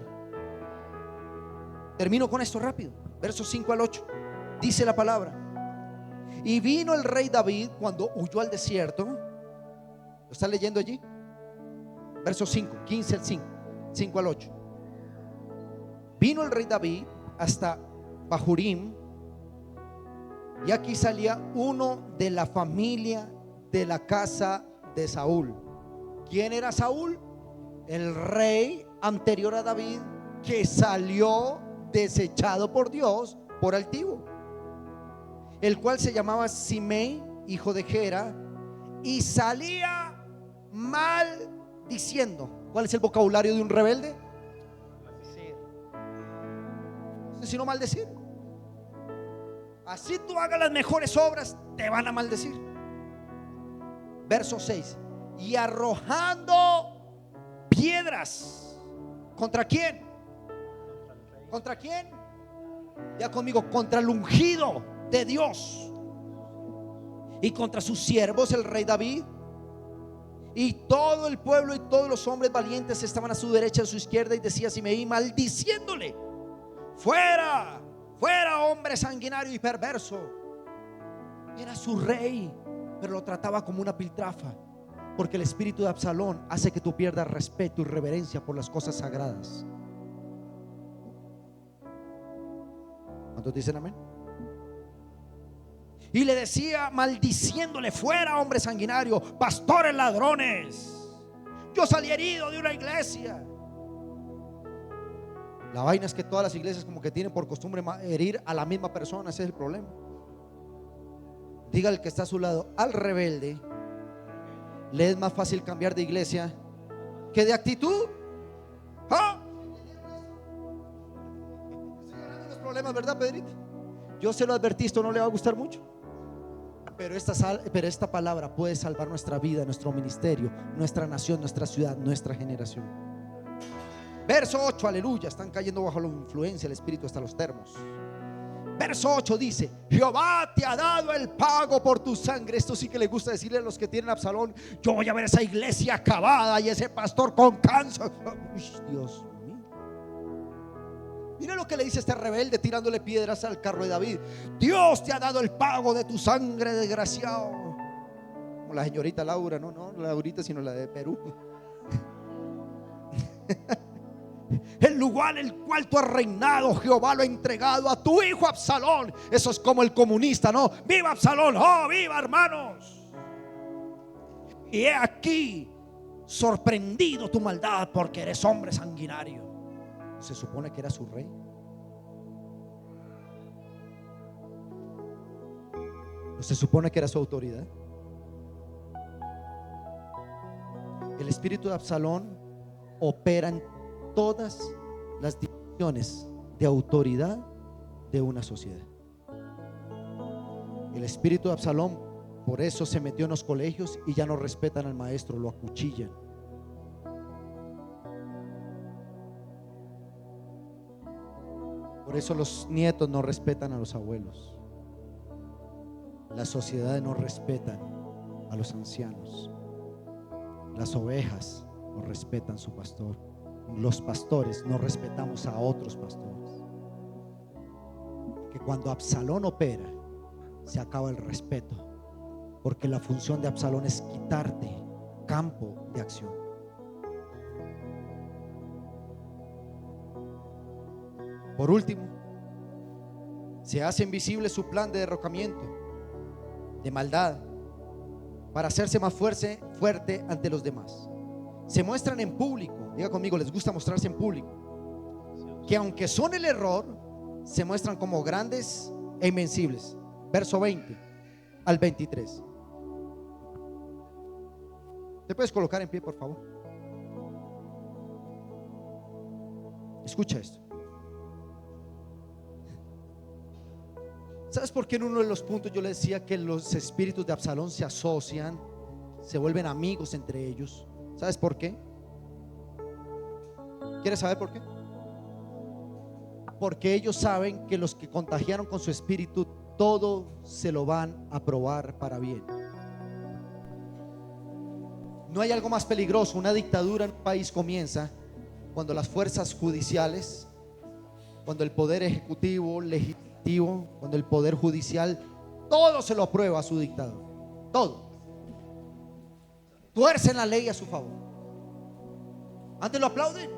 [SPEAKER 1] Termino con esto rápido. Versos 5 al 8. Dice la palabra: y vino el rey David cuando huyó al desierto. ¿Lo está leyendo allí? Versos 5, 15 al 5 al 8. Vino el rey David hasta Bahurim, y aquí salía uno de la familia de la casa de Saúl. ¿Quién era Saúl? El rey anterior a David, que salió desechado por Dios por altivo, el cual se llamaba Simei, hijo de Gera, y salía maldiciendo. ¿Cuál es el vocabulario de un rebelde? No sé si no maldecir. Así tú hagas las mejores obras, te van a maldecir. Verso 6: y arrojando piedras. ¿Contra quién? ¿Contra quién? Ya conmigo: contra el ungido de Dios y contra sus siervos, el rey David. Y todo el pueblo y todos los hombres valientes estaban a su derecha y a su izquierda, y decía Simei maldiciéndole: fuera, fuera, hombre sanguinario y perverso. Era su rey, pero lo trataba como una piltrafa, porque el espíritu de Absalón hace que tú pierdas respeto y reverencia por las cosas sagradas. ¿Cuántos dicen amén? Y le decía maldiciéndole: fuera, hombre sanguinario, pastores ladrones. Yo salí herido de una iglesia. La vaina es que todas las iglesias como que tienen por costumbre herir a la misma persona. Ese es el problema. Diga al que está a su lado: al rebelde le es más fácil cambiar de iglesia que de actitud. ¿Ah? Los problemas, ¿verdad, Pedrito? Yo se lo advertí, esto no le va a gustar mucho, pero esta palabra puede salvar nuestra vida, nuestro ministerio, nuestra nación, nuestra ciudad, nuestra generación. Verso 8, aleluya. Están cayendo bajo la influencia del Espíritu hasta los termos. Verso 8 dice: Jehová te ha dado el pago por tu sangre. Esto sí que le gusta decirle a los que tienen Absalón: yo voy a ver esa iglesia acabada y ese pastor con cáncer. Uy, Dios mío. Mira lo que le dice este rebelde tirándole piedras al carro de David: Dios te ha dado el pago de tu sangre, desgraciado. Como la señorita Laura, no Laurita, sino la de Perú. El lugar en el cual tú has reinado, Jehová lo ha entregado a tu hijo Absalón. Eso es como el comunista, ¿no? ¡Viva Absalón! ¡Oh, viva, hermanos! Y he aquí sorprendido tu maldad, porque eres hombre sanguinario. Se supone que era su rey. ¿No se supone que era su autoridad? El espíritu de Absalón opera en todas las dimensiones de autoridad de una sociedad. El espíritu de Absalón por eso se metió en los colegios y ya no respetan al maestro, lo acuchillan. Por eso los nietos no respetan a los abuelos. Las sociedades no respetan a los ancianos. Las ovejas no respetan a su pastor. Los pastores no respetamos a otros pastores. Que cuando Absalón opera, se acaba el respeto, porque la función de Absalón es quitarte campo de acción. Por último, se hace invisible su plan de derrocamiento, de maldad, para hacerse más fuerte ante los demás. Se muestran en público. Diga conmigo: les gusta mostrarse en público. Que aunque son el error, se muestran como grandes e invencibles. Verso 20 al 23. ¿Te puedes colocar en pie, por favor? Escucha esto. ¿Sabes por qué en uno de los puntos yo le decía que los espíritus de Absalón se asocian, se vuelven amigos entre ellos? ¿Sabes por qué? ¿Quieres saber por qué? Porque ellos saben que los que contagiaron con su espíritu, todo se lo van a probar para bien. No hay algo más peligroso. Una dictadura en un país comienza cuando las fuerzas judiciales, cuando el poder ejecutivo, legislativo, cuando el poder judicial, todo se lo aprueba a su dictador. Todo. Tuercen la ley a su favor. Antes lo aplauden,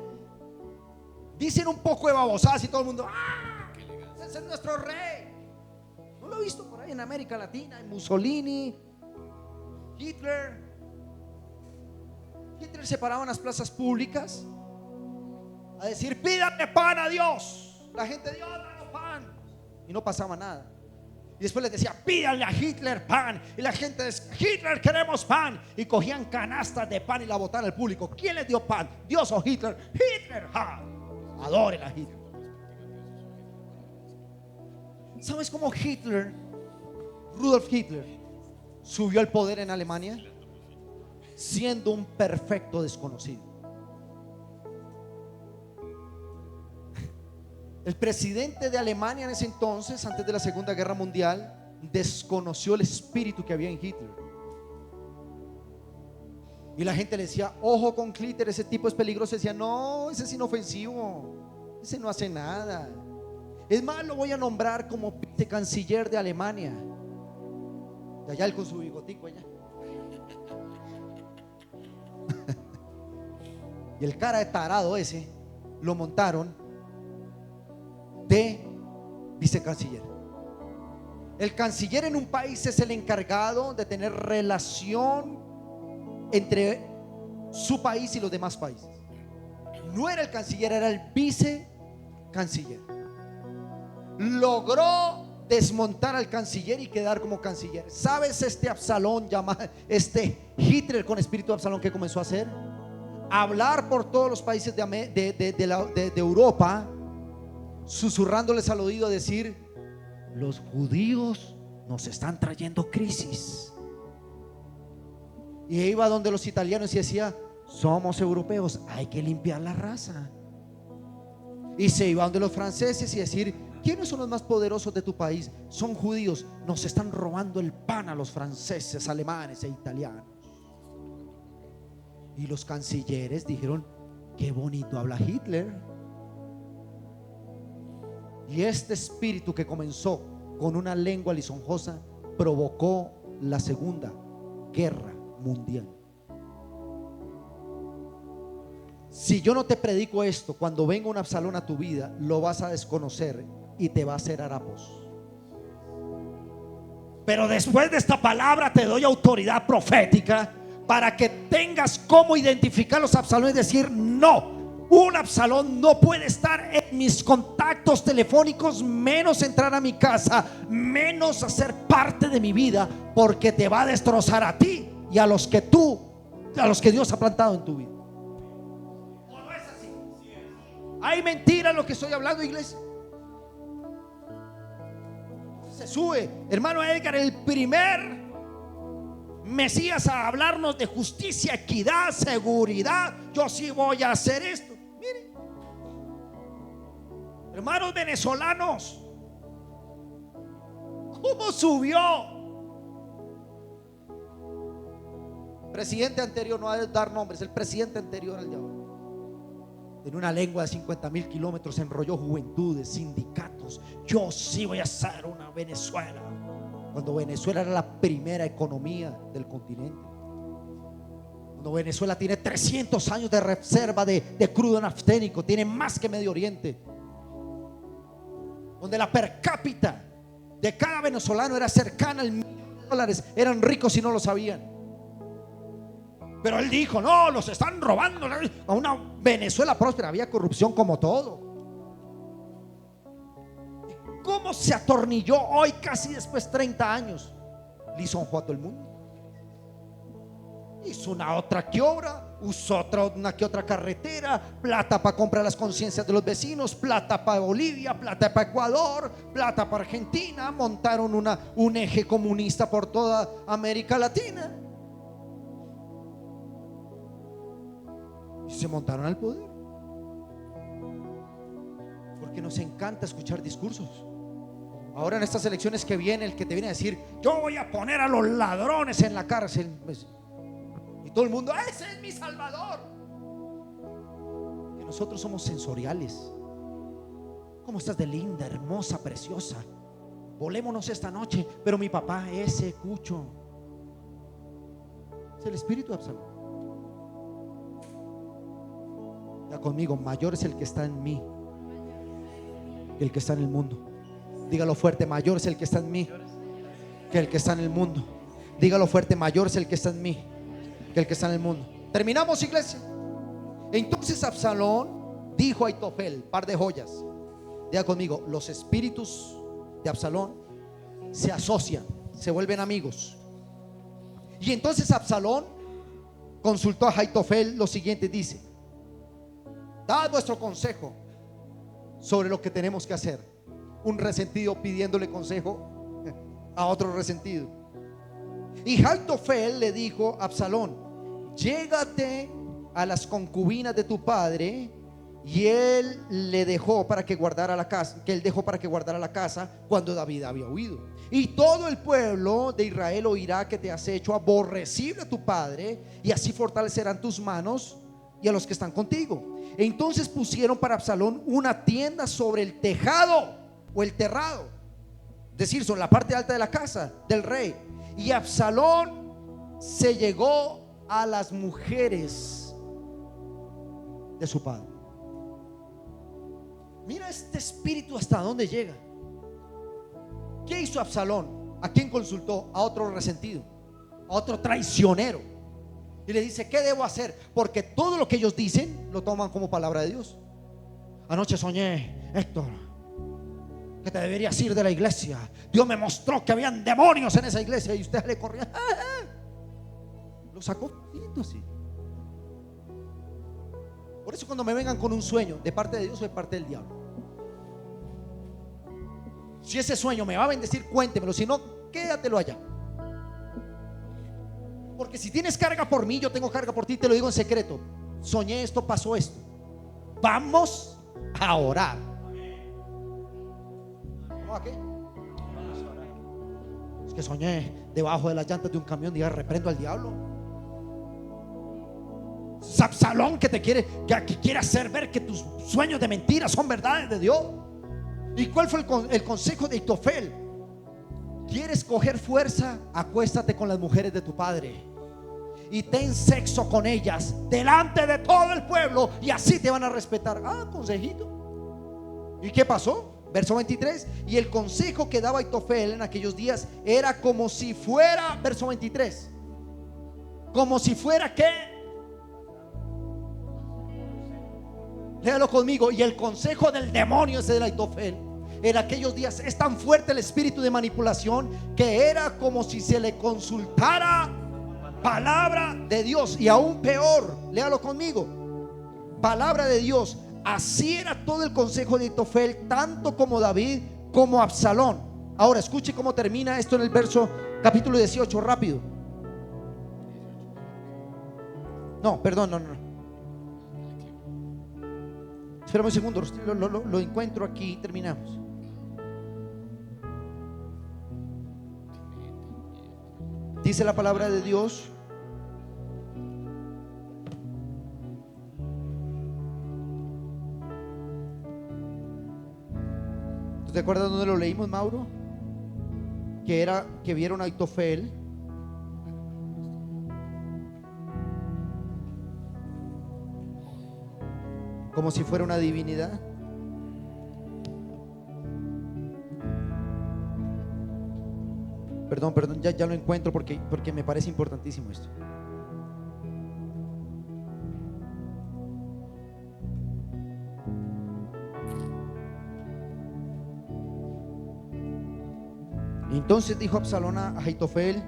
[SPEAKER 1] dicen un poco de babosadas y todo el mundo: ¡ah! Ese es nuestro rey. ¿No lo he visto por ahí en América Latina? En Mussolini, Hitler se paraba en las plazas públicas a decir: pídame pan a Dios. La gente: Dios, danos pan. Y no pasaba nada. Y después les decía: pídanle a Hitler pan. Y la gente decía: Hitler, queremos pan. Y cogían canastas de pan y la botaban al público. ¿Quién les dio pan? ¿Dios o Hitler? Hitler. Adoren a Hitler. ¿Sabes cómo Rudolf Hitler, subió al poder en Alemania? Siendo un perfecto desconocido. El presidente de Alemania en ese entonces, antes de la Segunda Guerra Mundial, desconoció el espíritu que había en Hitler. Y la gente le decía: ojo con Hitler, ese tipo es peligroso. Decía: no, ese es inofensivo, ese no hace nada. Es más, lo voy a nombrar como vicecanciller de Alemania. Y allá él con su bigotico allá. Y el cara de tarado ese lo montaron de vicecanciller. El canciller en un país es el encargado de tener relación entre su país y los demás países. No era el canciller, era el vicecanciller. Logró desmontar al canciller y quedar como canciller. ¿Sabes este Absalón, Hitler con espíritu de Absalón, que comenzó a hacer? Hablar por todos los países de Europa, susurrándoles al oído, decir: los judíos nos están trayendo crisis. Y iba donde los italianos y decía: somos europeos, hay que limpiar la raza. Y se iba donde los franceses y decir: ¿quiénes son los más poderosos de tu país? Son judíos, nos están robando el pan a los franceses, alemanes e italianos. Y los cancilleres dijeron: qué bonito habla Hitler. Y este espíritu que comenzó con una lengua lisonjosa provocó la Segunda Guerra Mundial. Si yo no te predico esto, cuando venga un Absalón a tu vida, lo vas a desconocer y te va a hacer harapos. Pero después de esta palabra te doy autoridad profética para que tengas cómo identificar los Absalones y decir: no, un Absalón no puede estar en mis contactos telefónicos, menos entrar a mi casa, menos hacer parte de mi vida, porque te va a destrozar a ti y a los que Dios ha plantado en tu vida. ¿O no es así? ¿Hay mentira en lo que estoy hablando, iglesia? Se sube, hermano Edgar, el primer Mesías, a hablarnos de justicia, equidad, seguridad. Yo sí voy a hacer esto. Miren, hermanos venezolanos, ¿cómo subió? Presidente anterior, no ha de dar nombres, el presidente anterior al diablo, en una lengua de 50,000 kilómetros, enrolló juventudes, sindicatos. Yo sí voy a hacer una Venezuela, cuando Venezuela era la primera economía del continente, cuando Venezuela tiene 300 años de reserva de crudo nafténico, tiene más que Medio Oriente, donde la per cápita de cada venezolano era cercana al $1,000,000. Eran ricos y no lo sabían. Pero él dijo: no, los están robando a una Venezuela próspera. Había corrupción como todo. ¿Cómo se atornilló hoy, casi después de 30 años? Lisonjó a todo el mundo. Hizo una otra que obra, usó una que otra carretera, plata para comprar las conciencias de los vecinos, plata para Bolivia, plata para Ecuador, plata para Argentina. Montaron un eje comunista por toda América Latina y se montaron al poder, porque nos encanta escuchar discursos. Ahora en estas elecciones que viene, el que te viene a decir: yo voy a poner a los ladrones en la cárcel, y todo el mundo: ese es mi Salvador. Que nosotros somos sensoriales. ¿Cómo estás de linda, hermosa, preciosa? Volémonos esta noche. Pero mi papá, ese cucho, es el espíritu de Absalón. Ya conmigo: mayor es el que está en mí que el que está en el mundo. Dígalo fuerte: mayor es el que está en mí que el que está en el mundo. Dígalo fuerte: mayor es el que está en mí que el que está en el mundo. Terminamos, iglesia. Entonces Absalón dijo a Aitofel, par de joyas. Diga conmigo: los espíritus de Absalón se asocian, se vuelven amigos. Y entonces Absalón consultó a Aitofel lo siguiente, dice: dad vuestro consejo sobre lo que tenemos que hacer. Un resentido pidiéndole consejo a otro resentido. Y Aitofel le dijo a Absalón: llégate a las concubinas de tu padre. Y él le dejó para que guardara la casa, cuando David había huido. Y todo el pueblo de Israel oirá que te has hecho aborrecible a tu padre, y así fortalecerán tus manos y a los que están contigo. Entonces pusieron para Absalón una tienda sobre el tejado o el terrado, es decir, sobre la parte alta de la casa del rey. Y Absalón se llegó a las mujeres de su padre. Mira este espíritu hasta dónde llega. ¿Qué hizo Absalón? ¿A quién consultó? A otro resentido, a otro traicionero. Y le dice: ¿qué debo hacer? Porque todo lo que ellos dicen lo toman como palabra de Dios. Anoche soñé, Héctor, que te deberías ir de la iglesia. Dios me mostró que habían demonios en esa iglesia. Y usted le corría. Lo sacó así. Por eso cuando me vengan con un sueño, ¿de parte de Dios o de parte del diablo? Si ese sueño me va a bendecir, cuéntemelo. Si no, quédatelo allá. Porque si tienes carga por mí, yo tengo carga por ti. Te lo digo en secreto. Soñé esto, pasó esto. Vamos a orar. ¿Vamos a qué? Es que soñé debajo de las llantas de un camión. Diga, reprendo al diablo. Es Absalón que te quiere, que quiere hacer ver que tus sueños de mentiras son verdades de Dios. ¿Y cuál fue el consejo de Aitofel? ¿Quieres coger fuerza? Acuéstate con las mujeres de tu padre y ten sexo con ellas delante de todo el pueblo, y así te van a respetar. Ah, consejito. ¿Y qué pasó? Verso 23. Y el consejo que daba Aitofel en aquellos días era como si fuera, verso 23, como si fuera ¿qué? Léalo conmigo. Y el consejo del demonio ese de Aitofel en aquellos días es tan fuerte el espíritu de manipulación que era como si se le consultara palabra de Dios. Y aún peor, léalo conmigo, palabra de Dios. Así era todo el consejo de Aitofel, tanto como David como Absalón. Ahora escuche cómo termina esto en el verso capítulo 18, rápido. No, perdón, no. Espérame un segundo, lo encuentro aquí y terminamos. Dice la palabra de Dios: ¿te acuerdas dónde lo leímos, Mauro? Que era que vieron a Aitofel como si fuera una divinidad. Perdón, ya lo encuentro porque me parece importantísimo esto. Entonces dijo Absalón a Aitofel: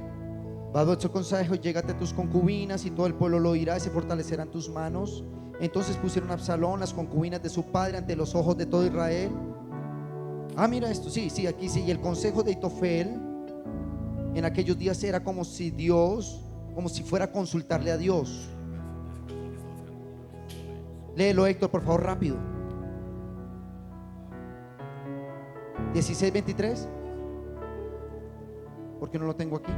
[SPEAKER 1] dado este consejo, llégate a tus concubinas y todo el pueblo lo oirá y se fortalecerán tus manos. Entonces pusieron a Absalón las concubinas de su padre ante los ojos de todo Israel. Ah, mira esto, sí, aquí sí. Y el consejo de Aitofel en aquellos días era como si fuera a consultarle a Dios. Léelo, Héctor, por favor, rápido. 16:23. ¿Por qué no lo tengo aquí?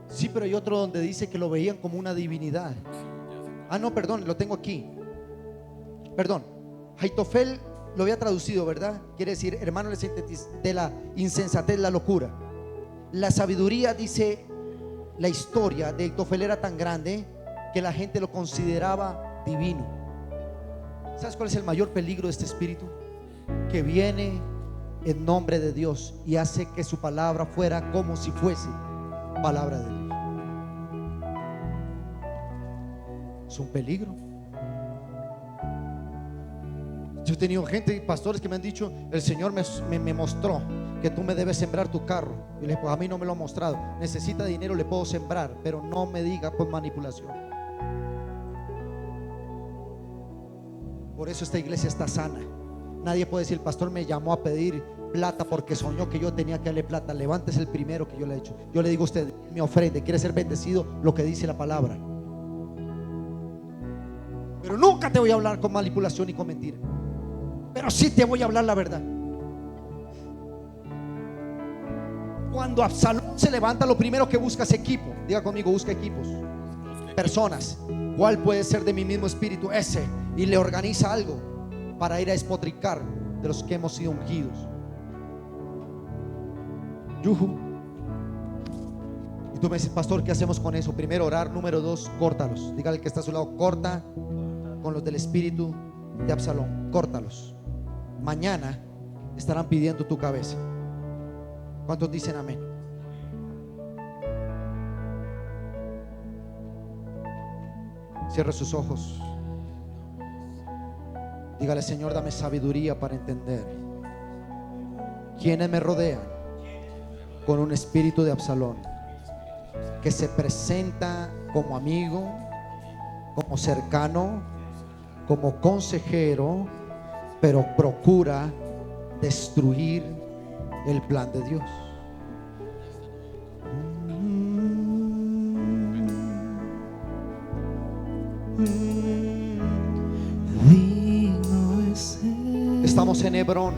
[SPEAKER 1] Sí, pero hay otro donde dice que lo veían como una divinidad. Ah, no, perdón, lo tengo aquí. Perdón, Aitofel lo había traducido, ¿verdad? Quiere decir, hermano, de la insensatez, la locura. La sabiduría, dice la historia de Aitofel, era tan grande que la gente lo consideraba divino. ¿Sabes cuál es el mayor peligro de este espíritu? Que viene en nombre de Dios y hace que su palabra fuera como si fuese palabra de Dios. Es un peligro. Yo he tenido gente y pastores que me han dicho: el Señor me mostró que tú me debes sembrar tu carro. Y les digo: pues a mí no me lo ha mostrado. Necesita dinero, le puedo sembrar, pero no me diga por manipulación. Por eso esta iglesia está sana. Nadie puede decir: el pastor me llamó a pedir plata porque soñó que yo tenía que darle plata. Levántese el primero que yo le he hecho. Yo le digo a usted: me ofrende, quiere ser bendecido, lo que dice la palabra. Pero nunca te voy a hablar con manipulación y con mentira, pero sí te voy a hablar la verdad. Cuando Absalón se levanta, lo primero que busca es equipo. Diga conmigo: busca equipos, personas. ¿Cuál puede ser de mi mismo espíritu? Ese. Y le organiza algo para ir a despotricar de los que hemos sido ungidos. Yuhu. Y tú me dices: pastor, ¿qué hacemos con eso? Primero, orar. Número 2, córtalos. Dígale al que está a su lado: corta con los del espíritu de Absalón. Córtalos. Mañana estarán pidiendo tu cabeza. ¿Cuántos dicen amén? Cierra sus ojos. Dígale: Señor, dame sabiduría para entender quienes me rodean con un espíritu de Absalón. que se presenta como amigo, como cercano, como consejero, pero procura destruir el plan de Dios. Estamos en Hebrón.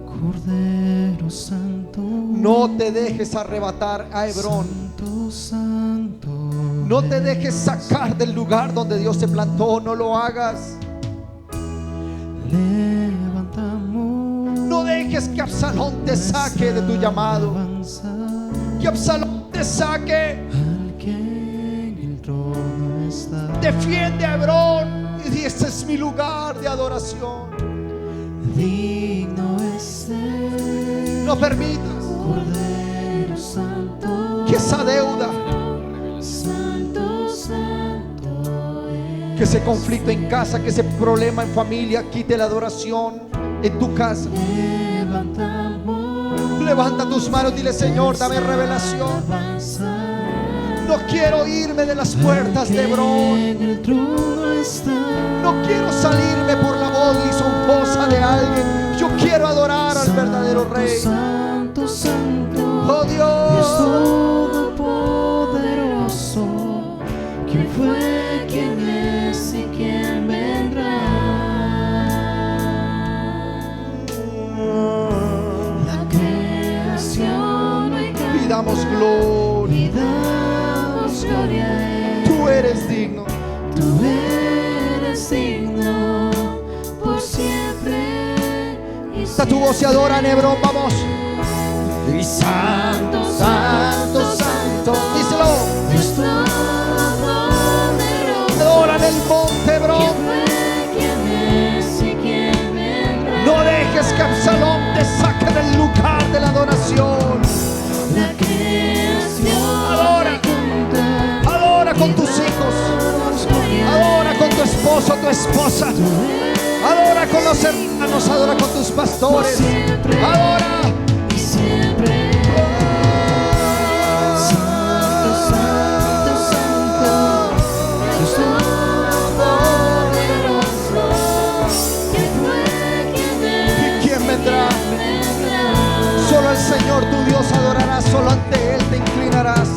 [SPEAKER 2] Cordero Santo,
[SPEAKER 1] no te dejes arrebatar a Hebrón.
[SPEAKER 2] Santo, Santo,
[SPEAKER 1] no te dejes sacar del lugar donde Dios te plantó. No lo hagas.
[SPEAKER 2] Levantamos,
[SPEAKER 1] no dejes que Absalón te saque de tu llamado. Que Absalón te saque.
[SPEAKER 2] Al que en el trono está.
[SPEAKER 1] Defiende a Hebrón y di: este es mi lugar de adoración.
[SPEAKER 2] Digno es Él,
[SPEAKER 1] no permitas
[SPEAKER 2] Cordero Santo,
[SPEAKER 1] que esa deuda,
[SPEAKER 2] Santo, Santo
[SPEAKER 1] que ese conflicto en casa, que ese problema en familia quite la adoración en tu casa. Levanta tus manos, dile: Señor, dame revelación. No quiero irme de las puertas de Hebrón. No quiero salirme por la voz lisonjosa de alguien. Yo quiero adorar al verdadero Rey.
[SPEAKER 2] Santo, Santo,
[SPEAKER 1] oh Dios
[SPEAKER 2] todopoderoso, ¿quién fue, quién es y quién vendrá? La creación
[SPEAKER 1] y damos gloria. Tú eres digno.
[SPEAKER 2] Tú eres digno por siempre.
[SPEAKER 1] Está tu voz y adora en Hebrón, vamos.
[SPEAKER 2] Y santo, santo, santo,
[SPEAKER 1] díselo.
[SPEAKER 2] Dios todopoderoso.
[SPEAKER 1] Adora en el monte Hebrón.
[SPEAKER 2] ¿Quién es y quién vendrá?
[SPEAKER 1] No dejes que Absalón te saque del lugar de la adoración.
[SPEAKER 2] La creación
[SPEAKER 1] adora. Adora con tus hijos. Adora con tu esposo, tu esposa. Adora con los hermanos. Adora con tus pastores. Adora.
[SPEAKER 2] Y siempre. Santo, santo, santo, Dios todopoderoso. ¿Quién fue, quién es
[SPEAKER 1] ¿Y quién vendrá? Solo al Señor tu Dios adorarás. Solo ante Él te inclinarás.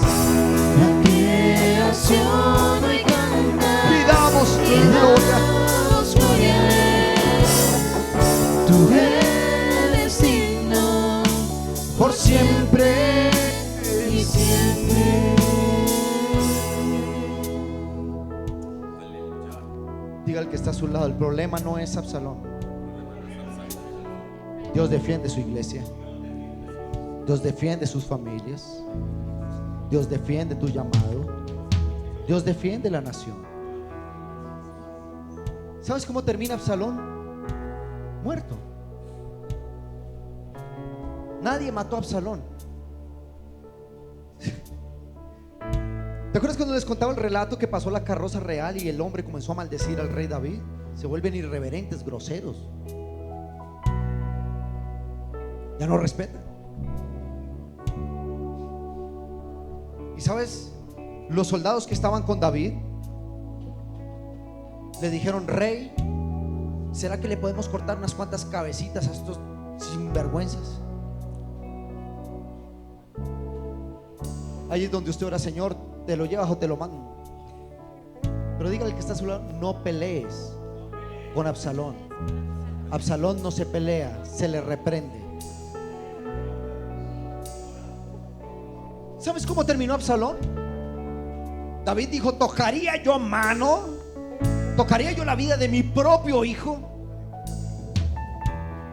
[SPEAKER 2] La creación hoy canta.
[SPEAKER 1] Pidamos gloria.
[SPEAKER 2] Tú eres digno
[SPEAKER 1] Por siempre
[SPEAKER 2] y siempre.
[SPEAKER 1] Diga al que está a su lado: el problema no es Absalón. Dios defiende su iglesia. Dios defiende sus familias. Dios defiende tu llamado. Dios defiende la nación. ¿Sabes cómo termina Absalón? Muerto. Nadie mató a Absalón. ¿Te acuerdas cuando les contaba el relato que pasó la carroza real y el hombre comenzó a maldecir al rey David? Se vuelven irreverentes, groseros. Ya no respetan. Y sabes, los soldados que estaban con David le dijeron: Rey, ¿será que le podemos cortar unas cuantas cabecitas a estos sinvergüenzas? Ahí es donde usted ora: Señor, ¿te lo llevas o te lo mando? Pero dígale que está a su lado: no pelees con Absalón. Absalón no se pelea, se le reprende. ¿Sabes cómo terminó Absalón? David dijo: ¿tocaría yo mano? ¿Tocaría yo la vida de mi propio hijo?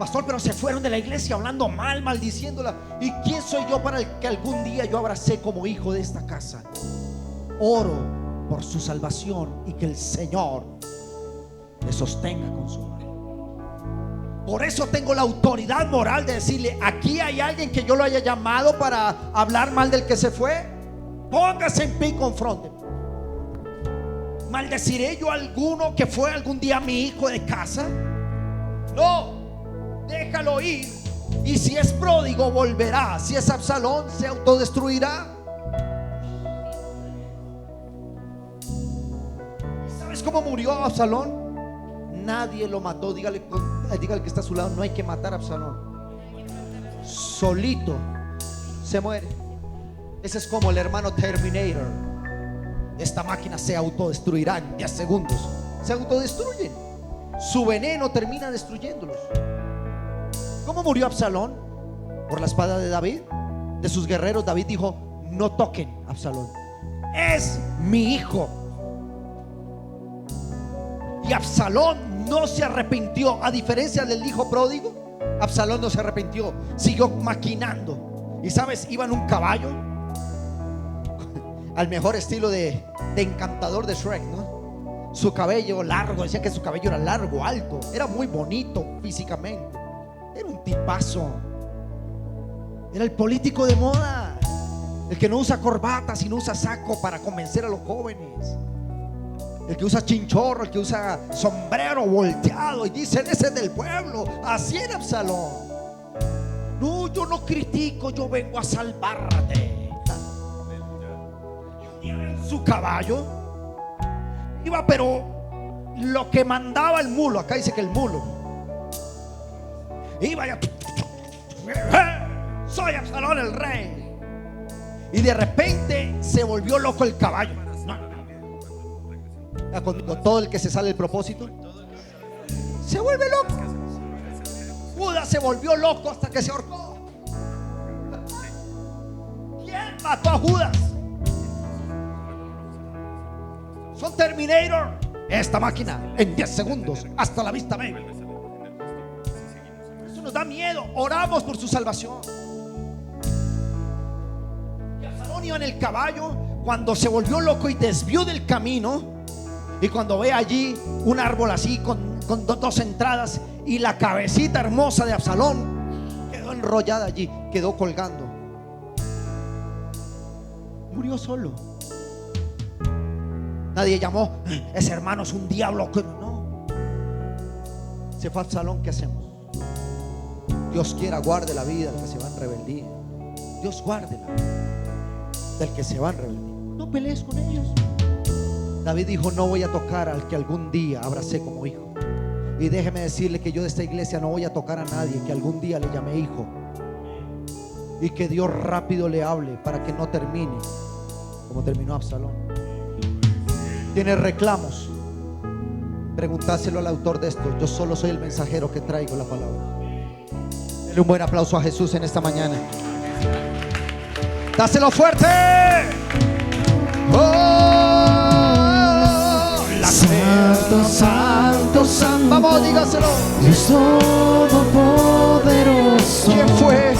[SPEAKER 1] Pastor, pero se fueron de la iglesia hablando mal, maldiciéndola. ¿Y quién soy yo para el que algún día yo abracé como hijo de esta casa? Oro por su salvación y que el Señor le sostenga con su mano. Por eso tengo la autoridad moral de decirle: aquí hay alguien que yo lo haya llamado para hablar mal del que se fue. Póngase en pie y confrónteme. ¿Maldeciré yo a alguno que fue algún día mi hijo de casa? No, déjalo ir. Y si es pródigo, volverá. Si es Absalón, se autodestruirá. ¿Sabes cómo murió Absalón? Nadie lo mató. Dígale al que está a su lado, no hay que matar a Absalón. Solito se muere. Ese es como el hermano Terminator. Esta máquina se autodestruirá en 10 segundos. Se autodestruyen. Su veneno termina destruyéndolos. ¿Cómo murió Absalón? Por la espada de David, de sus guerreros. David dijo: no toquen a Absalón, es mi hijo. Y Absalón no se arrepintió. A diferencia del hijo pródigo, Absalón no se arrepintió, siguió maquinando. Y sabes, iba en un caballo al mejor estilo de encantador de Shrek, ¿no? Su cabello largo, decía que su cabello era largo, alto, era muy bonito físicamente, era un tipazo. Era el político de moda, el que no usa corbata sino usa saco para convencer a los jóvenes, el que usa chinchorro, el que usa sombrero volteado y dicen: ese es del pueblo. Así era Absalón. No, yo no critico, yo vengo a salvarte. Su caballo iba, pero lo que mandaba el mulo, acá dice que el mulo iba ya: soy Absalón el rey. Y de repente se volvió loco el caballo. Cuando todo el que se sale del propósito se vuelve loco. Judas se volvió loco hasta que se ahorcó. ¿Quién mató a Judas? Son Terminator. Esta máquina en 10 segundos. Hasta la vista, baby. Eso nos da miedo. Oramos por su salvación. Y Absalón iba en el caballo cuando se volvió loco y desvió del camino. Y cuando ve allí un árbol así con dos entradas, y la cabecita hermosa de Absalón quedó enrollada allí, quedó colgando. Murió solo. Nadie llamó: ese hermano es un diablo. No. Se fue a Absalón. ¿Qué hacemos? Dios quiera guarde la vida del que se va en rebeldía. Dios guarde la vida del que se va en rebeldía. No pelees con ellos. David dijo: no voy a tocar al que algún día abracé como hijo. Y déjeme decirle que yo de esta iglesia no voy a tocar a nadie que algún día le llame hijo. Y que Dios rápido le hable para que no termine como terminó Absalón. ¿Tienes reclamos? Preguntáselo al autor de esto. Yo solo soy el mensajero que traigo la palabra. Dale un buen aplauso a Jesús en esta mañana. Dáselo fuerte.
[SPEAKER 2] Santo, santo, santo.
[SPEAKER 1] Vamos, dígaselo.
[SPEAKER 2] Dios todopoderoso.
[SPEAKER 1] ¿Quién fue?